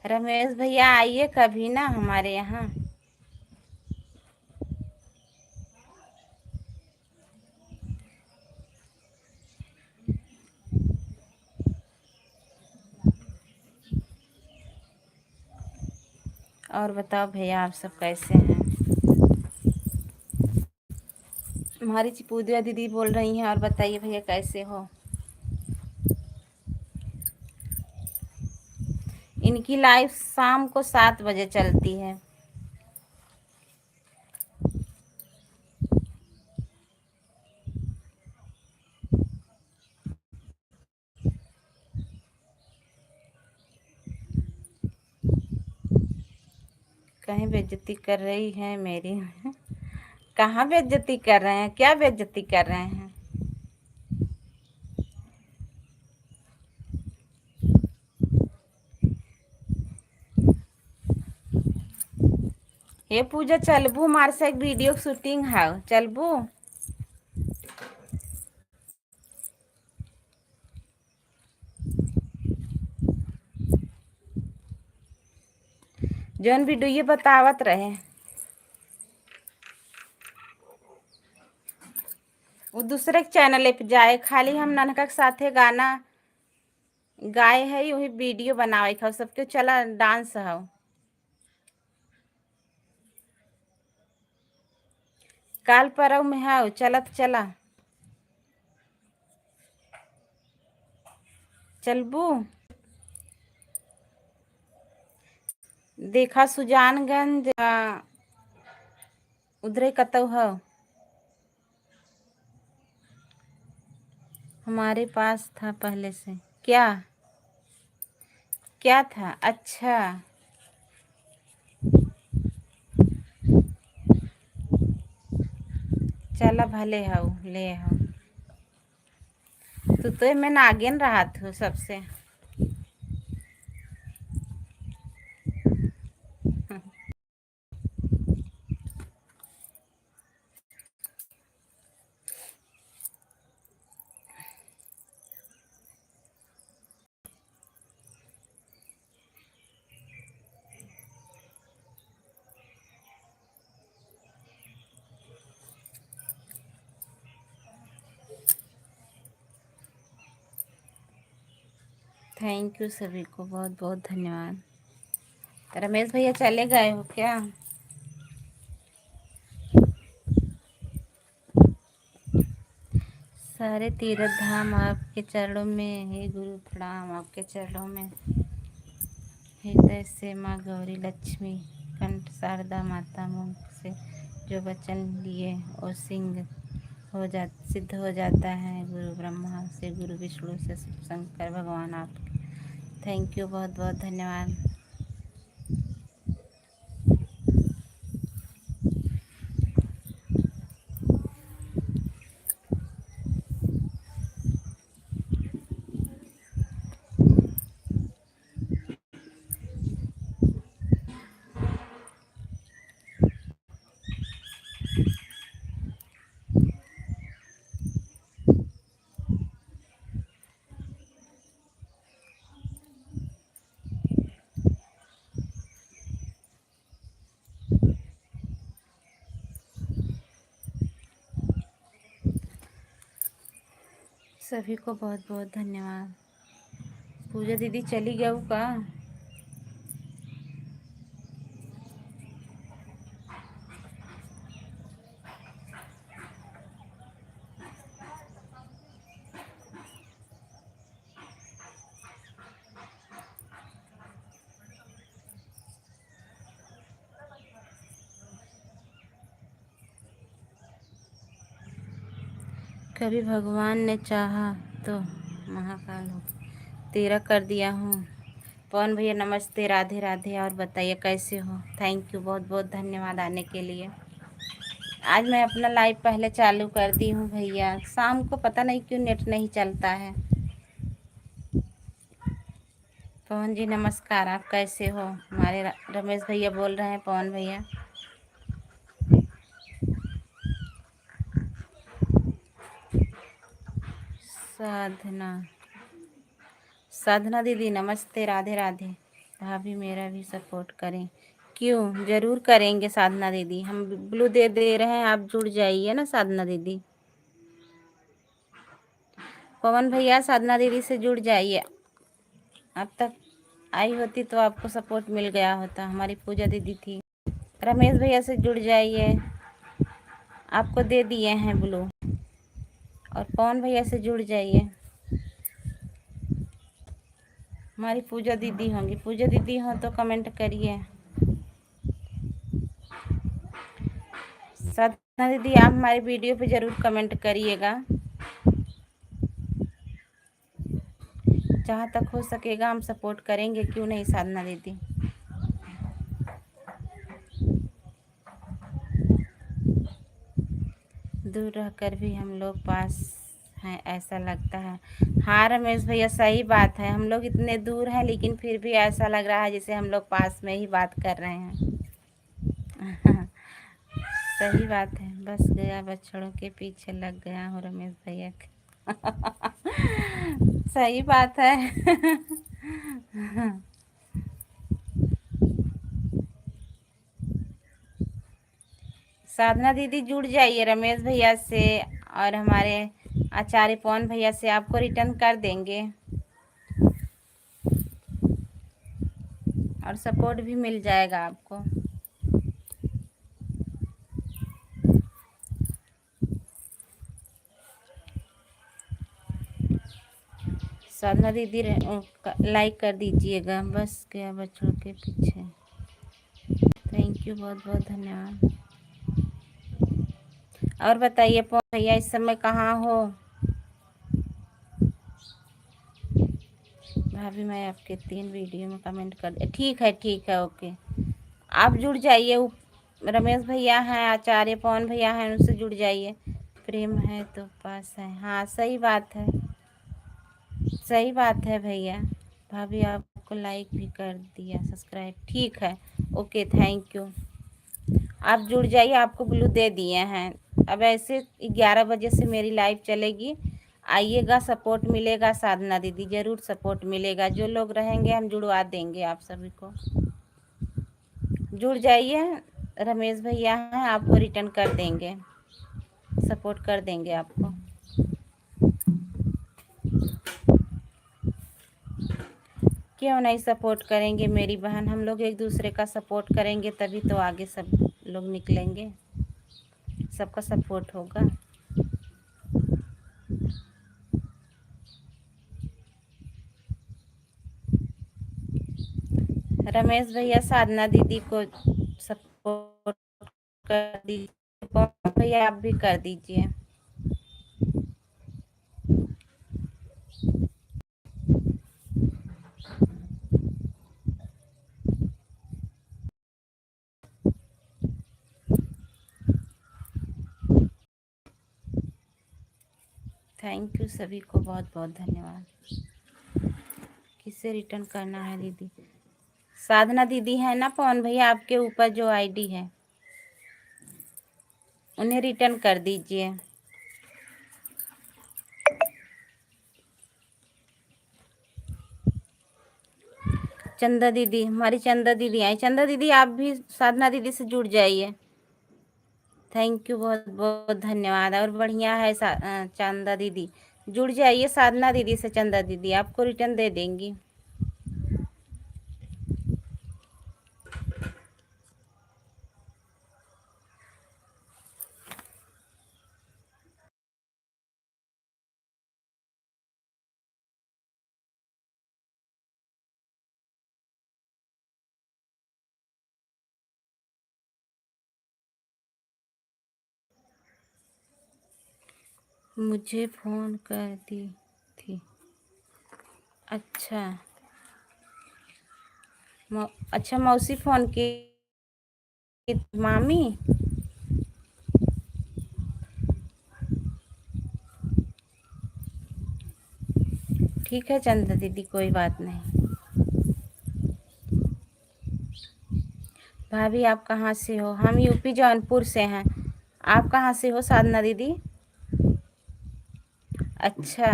रमेश भैया, आइए कभी ना हमारे यहाँ। और बताओ भैया, आप सब कैसे हैं? हमारी चिपूदिया दीदी बोल रही हैं। और बताइए भैया, कैसे हो? इनकी लाइफ शाम को 7 बजे चलती है। कहीं बेइज्जती कर रही है मेरी? कहाँ बेइज्जती कर रहे हैं? क्या बेइज्जती कर रहे हैं? हे पूजा, चलबू हमारे से एक वीडियो शूटिंग है, चलबू? जौन वीडियो बतावत रहे, वो दूसरे के चैनल पे जाए। खाली हम ननका के साथे गाना गाए है, वही वीडियो बनावे खाओ सबके। चला डांस है, काल परव में है, चलत चला। चलबू? देखा सुजानगंज उधरे कतौ है। हमारे पास था पहले से। क्या? क्या था? अच्छा, चला भले हऊ ले हऊ। तो मैं नागिन रहा थू सबसे। थैंक यू सभी को, बहुत बहुत धन्यवाद। रमेश भैया चले गए हो क्या? सारे तीर्थ धाम आपके चरणों में, हे गुरु प्रणाम आपके चरणों में। हृदय से माँ गौरी लक्ष्मी कंठ शारदा माता मुख से जो वचन लिए और सिद्ध हो जाता है। गुरु ब्रह्मा से, गुरु विष्णु से, शिव शंकर भगवान आपके। थैंक यू, बहुत बहुत धन्यवाद। सभी को बहुत बहुत धन्यवाद। पूजा दीदी चली गई का? कभी भगवान ने चाहा तो महाकाल हो तेरा कर दिया हूँ। पवन भैया नमस्ते, राधे राधे। और बताइए कैसे हो? थैंक यू, बहुत बहुत धन्यवाद आने के लिए। आज मैं अपना लाइव पहले चालू कर दी हूँ भैया, शाम को पता नहीं क्यों नेट नहीं चलता है। पवन जी नमस्कार, आप कैसे हो? हमारे रमेश भैया बोल रहे हैं, पवन भैया। साधना दीदी नमस्ते, राधे राधे। भाभी मेरा भी सपोर्ट करें। क्यों, जरूर करेंगे साधना दीदी, हम ब्लू दे रहे हैं, आप जुड़ जाइए ना साधना दीदी। पवन भैया साधना दीदी से जुड़ जाइए। अब तक आई होती तो आपको सपोर्ट मिल गया होता। हमारी पूजा दीदी थी। रमेश भैया से जुड़ जाइए, आपको दे दिए हैं ब्लू। और पवन भैया से जुड़ जाइए। हमारी पूजा दीदी होंगी, पूजा दीदी हो तो कमेंट करिए। साधना दीदी आप हमारी वीडियो पे ज़रूर कमेंट करिएगा। जहाँ तक हो सकेगा हम सपोर्ट करेंगे, क्यों नहीं साधना दीदी। दूर रहकर भी हम लोग पास हैं ऐसा लगता है। हाँ रमेश भैया सही बात है, हम लोग इतने दूर हैं लेकिन फिर भी ऐसा लग रहा है जैसे हम लोग पास में ही बात कर रहे हैं। सही बात है, बस गया बछड़ों के पीछे लग गया हूँ रमेश भैया के। सही बात है। साधना दीदी जुड़ जाइए रमेश भैया से, और हमारे आचार्य पवन भैया से आपको रिटर्न कर देंगे और सपोर्ट भी मिल जाएगा आपको। साधना दीदी लाइक कर दीजिएगा, बस गया बच्चों के पीछे। थैंक यू, बहुत बहुत धन्यवाद। और बताइए पवन भैया इस समय कहाँ हो? भाभी मैं आपके 3 वीडियो में कमेंट कर, ठीक है, ओके। आप जुड़ जाइए, रमेश भैया हैं, आचार्य पवन भैया हैं, उनसे जुड़ जाइए। प्रेम है तो पास है, हाँ सही बात है, सही बात है भैया। भाभी आपको लाइक भी कर दिया, सब्सक्राइब, ठीक है, ओके, थैंक यू। आप जुड़ जाइए, आपको ब्लू दे दिए हैं। अब ऐसे 11 बजे से मेरी लाइव चलेगी, आइएगा, सपोर्ट मिलेगा। साधना दीदी ज़रूर सपोर्ट मिलेगा, जो लोग रहेंगे हम जुड़वा देंगे आप सभी को। जुड़ जाइए, रमेश भैया हैं, आपको रिटर्न कर देंगे, सपोर्ट कर देंगे आपको। क्यों नहीं सपोर्ट करेंगे मेरी बहन, हम लोग एक दूसरे का सपोर्ट करेंगे तभी तो आगे सब लोग निकलेंगे, सबका सपोर्ट होगा। रमेश भैया साधना दीदी को सपोर्ट कर दीजिए, भैया आप भी कर दीजिए। थैंक यू सभी को, बहुत बहुत धन्यवाद। किसे रिटर्न करना है दीदी? साधना दीदी है ना पवन भैया, आपके ऊपर जो आईडी है उन्हें रिटर्न कर दीजिए। चंदा दीदी, हमारी चंदा दीदी आई। चंदा दीदी आप भी साधना दीदी से जुड़ जाइए। थैंक यू, बहुत बहुत धन्यवाद। और बढ़िया है चंदा दीदी, जुड़ जाइए साधना दीदी से, चंदा दीदी आपको रिटर्न दे देंगी। मुझे फ़ोन कर दी थी, अच्छा अच्छा, मौसी फ़ोन की मामी। ठीक है चंदा दीदी, कोई बात नहीं। भाभी आप कहाँ से हो? हम यूपी जौनपुर से हैं। आप कहाँ से हो साधना दीदी? अच्छा,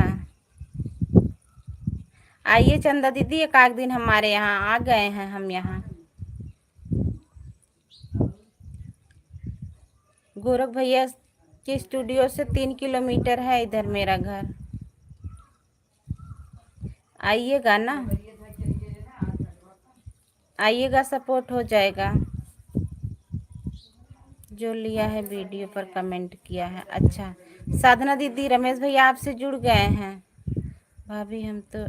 आइए चंदा दीदी, एक आध दिन हमारे यहाँ आ गए हैं हम यहाँ। गोरख भैया के स्टूडियो से 3 किलोमीटर है इधर मेरा घर, आइएगा ना, आइएगा, सपोर्ट हो जाएगा। जो लिया है वीडियो पर कमेंट किया है, अच्छा। साधना दीदी रमेश भैया आपसे जुड़ गए हैं। भाभी हम तो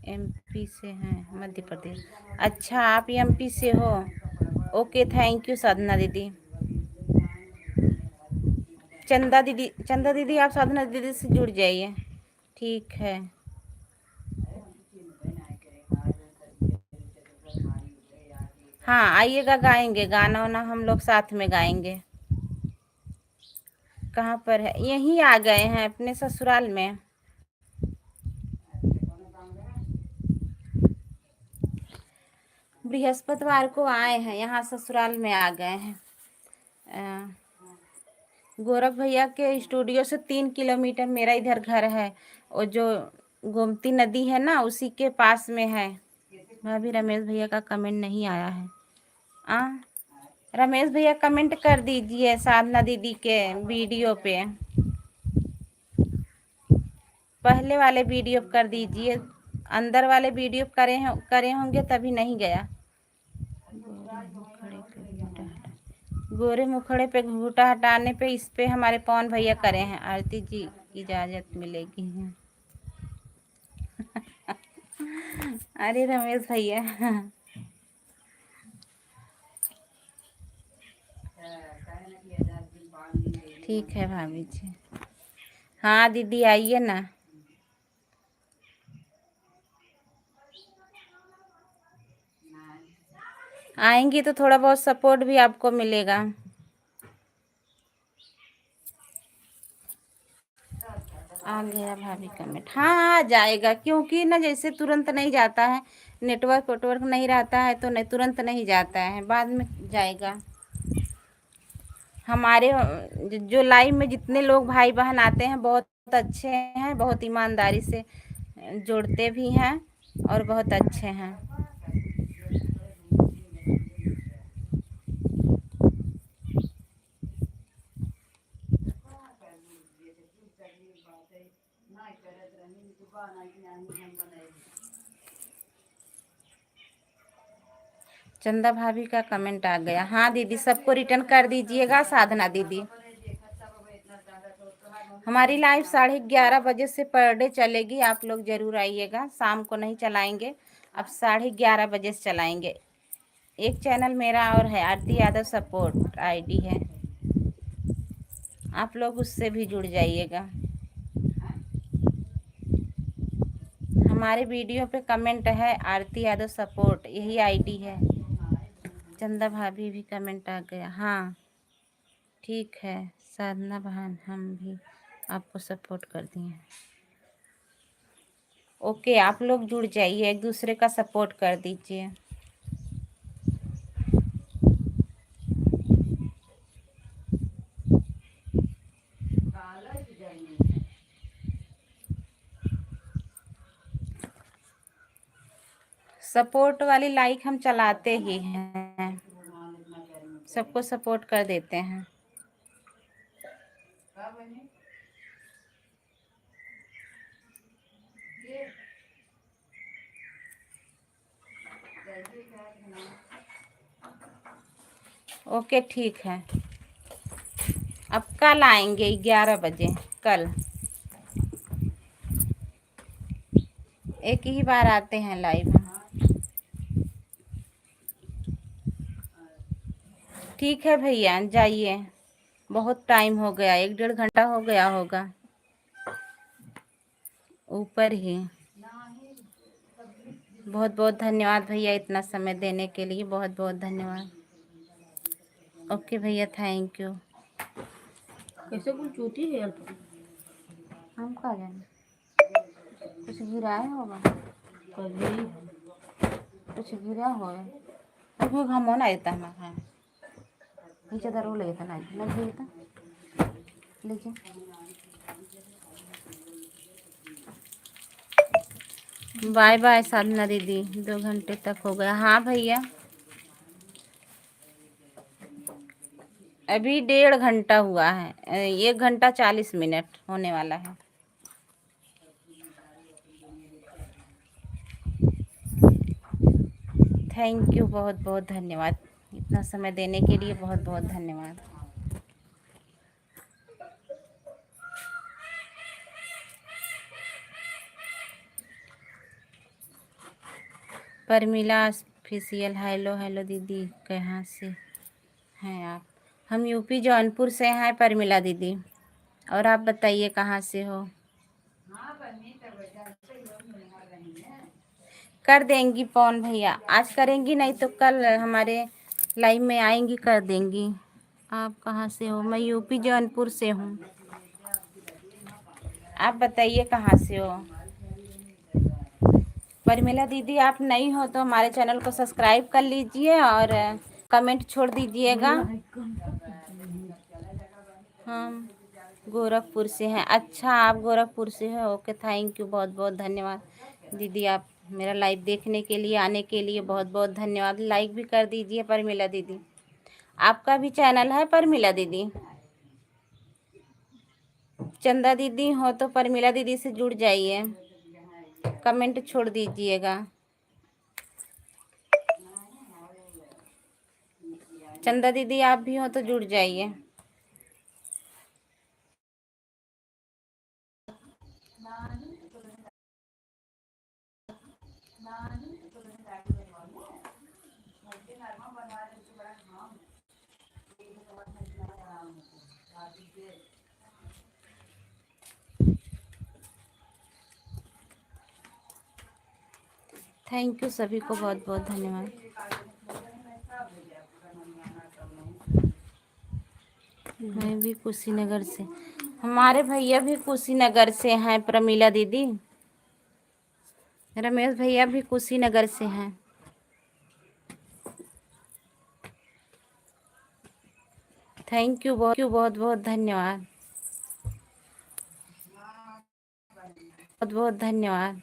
एमपी से हैं, मध्य प्रदेश। अच्छा, आप एमपी से हो, ओके, थैंक यू साधना दीदी। चंदा दीदी आप साधना दीदी से जुड़ जाइए, ठीक है। हाँ आइएगा, गाएंगे, गाना वाना हम लोग साथ में गाएंगे। कहाँ पर है? यहीं आ गए हैं अपने ससुराल में। बृहस्पतिवार को आए हैं, यहाँ ससुराल में आ गए हैं। गोरख भैया के स्टूडियो से 3 किलोमीटर मेरा इधर घर है, और जो गोमती नदी है ना उसी के पास में है। भाभी रमेश भैया का कमेंट नहीं आया है। रमेश भैया कमेंट कर दीजिए साधना दीदी के वीडियो पे, पहले वाले वीडियो कर दीजिए, अंदर वाले वीडियो करे होंगे तभी नहीं गया। गोरे मुखड़े पे घूंघटा हटाने पे इस पे हमारे पवन भैया करे हैं। आरती जी इजाज़त मिलेगी। अरे रमेश भैया, ठीक है भाभी जी। हाँ दीदी आइए ना। आएंगी तो थोड़ा बहुत सपोर्ट भी आपको मिलेगा। आ गया भाभी कमेंट। हाँ आ जाएगा, क्योंकि ना जैसे तुरंत नहीं जाता है, नेटवर्क वेटवर्क नहीं रहता है तो नहीं, तुरंत नहीं जाता है, बाद में जाएगा। हमारे जो लाइव में जितने लोग भाई बहन आते हैं बहुत अच्छे हैं, बहुत ईमानदारी से जोड़ते भी हैं और बहुत अच्छे हैं। चंदा भाभी का कमेंट आ गया। हाँ दीदी, सबको रिटर्न कर दीजिएगा। साधना दीदी, हमारी लाइव 11:30 बजे से पर डे चलेगी, आप लोग जरूर आइएगा। शाम को नहीं चलाएंगे, अब 11:30 बजे से चलाएंगे। एक चैनल मेरा और है, आरती यादव सपोर्ट आईडी है, आप लोग उससे भी जुड़ जाइएगा। हमारे वीडियो पे कमेंट है आरती यादव सपोर्ट, यही आईडी है। चंदा भाभी भी कमेंट आ गया। हाँ ठीक है साधना बहन, हम भी आपको सपोर्ट कर दिए। ओके, आप लोग जुड़ जाइए, एक दूसरे का सपोर्ट कर दीजिए। सपोर्ट वाली लाइक हम चलाते ही हैं, सबको सपोर्ट कर देते हैं। ओके ठीक है, अब कल आएंगे 11 बजे। कल एक ही बार आते हैं लाइव। ठीक है भैया, जाइए, बहुत टाइम हो गया, 1-1.5 घंटा हो गया होगा ऊपर ही। बहुत बहुत धन्यवाद भैया, इतना समय देने के लिए बहुत बहुत धन्यवाद। ओके भैया, थैंक यू। कैसे कुछ चूती है हम कहा जाने, कुछ गिराए होगा, कभी कुछ गिरा होगा, अभी हम होना आता है नीचे दरो ले था, नहीं भेजता लीजिए। बाय बाय साधना दीदी, 2 घंटे तक हो गया। हाँ भैया, अभी 1.5 घंटा हुआ है, 1 घंटा 40 मिनट होने वाला है। थैंक यू, बहुत बहुत धन्यवाद, इतना समय देने के लिए बहुत बहुत धन्यवाद। परमिला ऑफिशियल, हेलो हेलो दीदी, कहाँ से हैं आप? हम यूपी जौनपुर से हैं परमिला दीदी, और आप बताइए कहाँ से हो? कर देंगी पवन भैया, आज करेंगी नहीं तो कल हमारे लाइव में आएंगी, कर देंगी। आप कहाँ से हो? मैं यूपी जौनपुर से हूँ, आप बताइए कहाँ से हो? परमिला दीदी, आप नई हो तो हमारे चैनल को सब्सक्राइब कर लीजिए और कमेंट छोड़ दीजिएगा। हम गोरखपुर से हैं। अच्छा, आप गोरखपुर से हैं, ओके, थैंक यू, बहुत बहुत धन्यवाद दीदी, आप मेरा लाइव देखने के लिए, आने के लिए बहुत बहुत धन्यवाद। लाइक भी कर दीजिए परमिला दीदी। आपका भी चैनल है परमिला दीदी? चंदा दीदी हो तो परमिला दीदी से जुड़ जाइए, कमेंट छोड़ दीजिएगा। चंदा दीदी आप भी हो तो जुड़ जाइए। थैंक यू, सभी को बहुत बहुत धन्यवाद। मैं भी कुशीनगर से। हमारे भैया भी कुशीनगर से हैं, प्रमीला दीदी। रमेश भैया भी कुशीनगर से हैं। थैंक यू, बहुत बहुत धन्यवाद, बहुत बहुत धन्यवाद।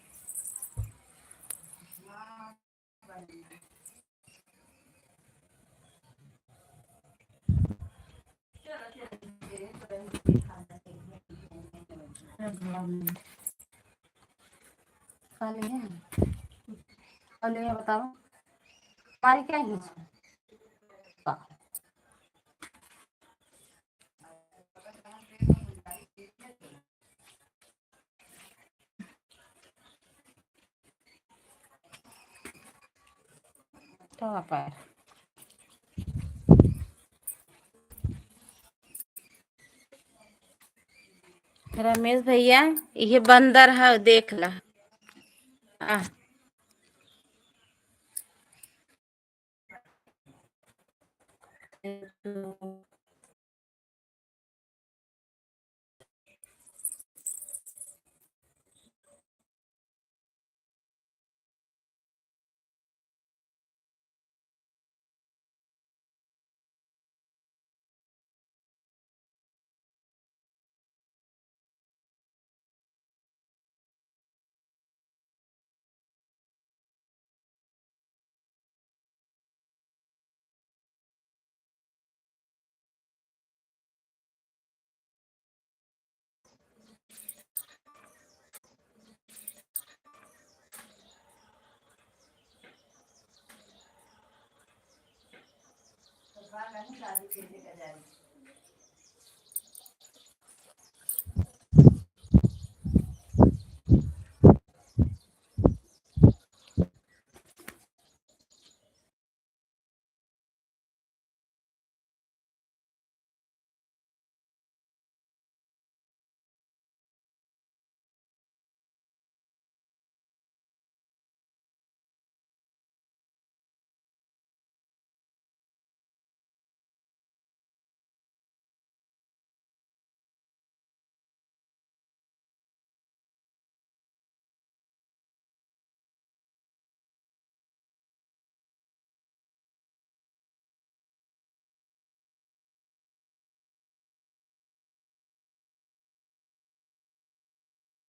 बताओ हमारी क्या है? तो आप रमेश भैया, ये बंदर है, देख ला। आ,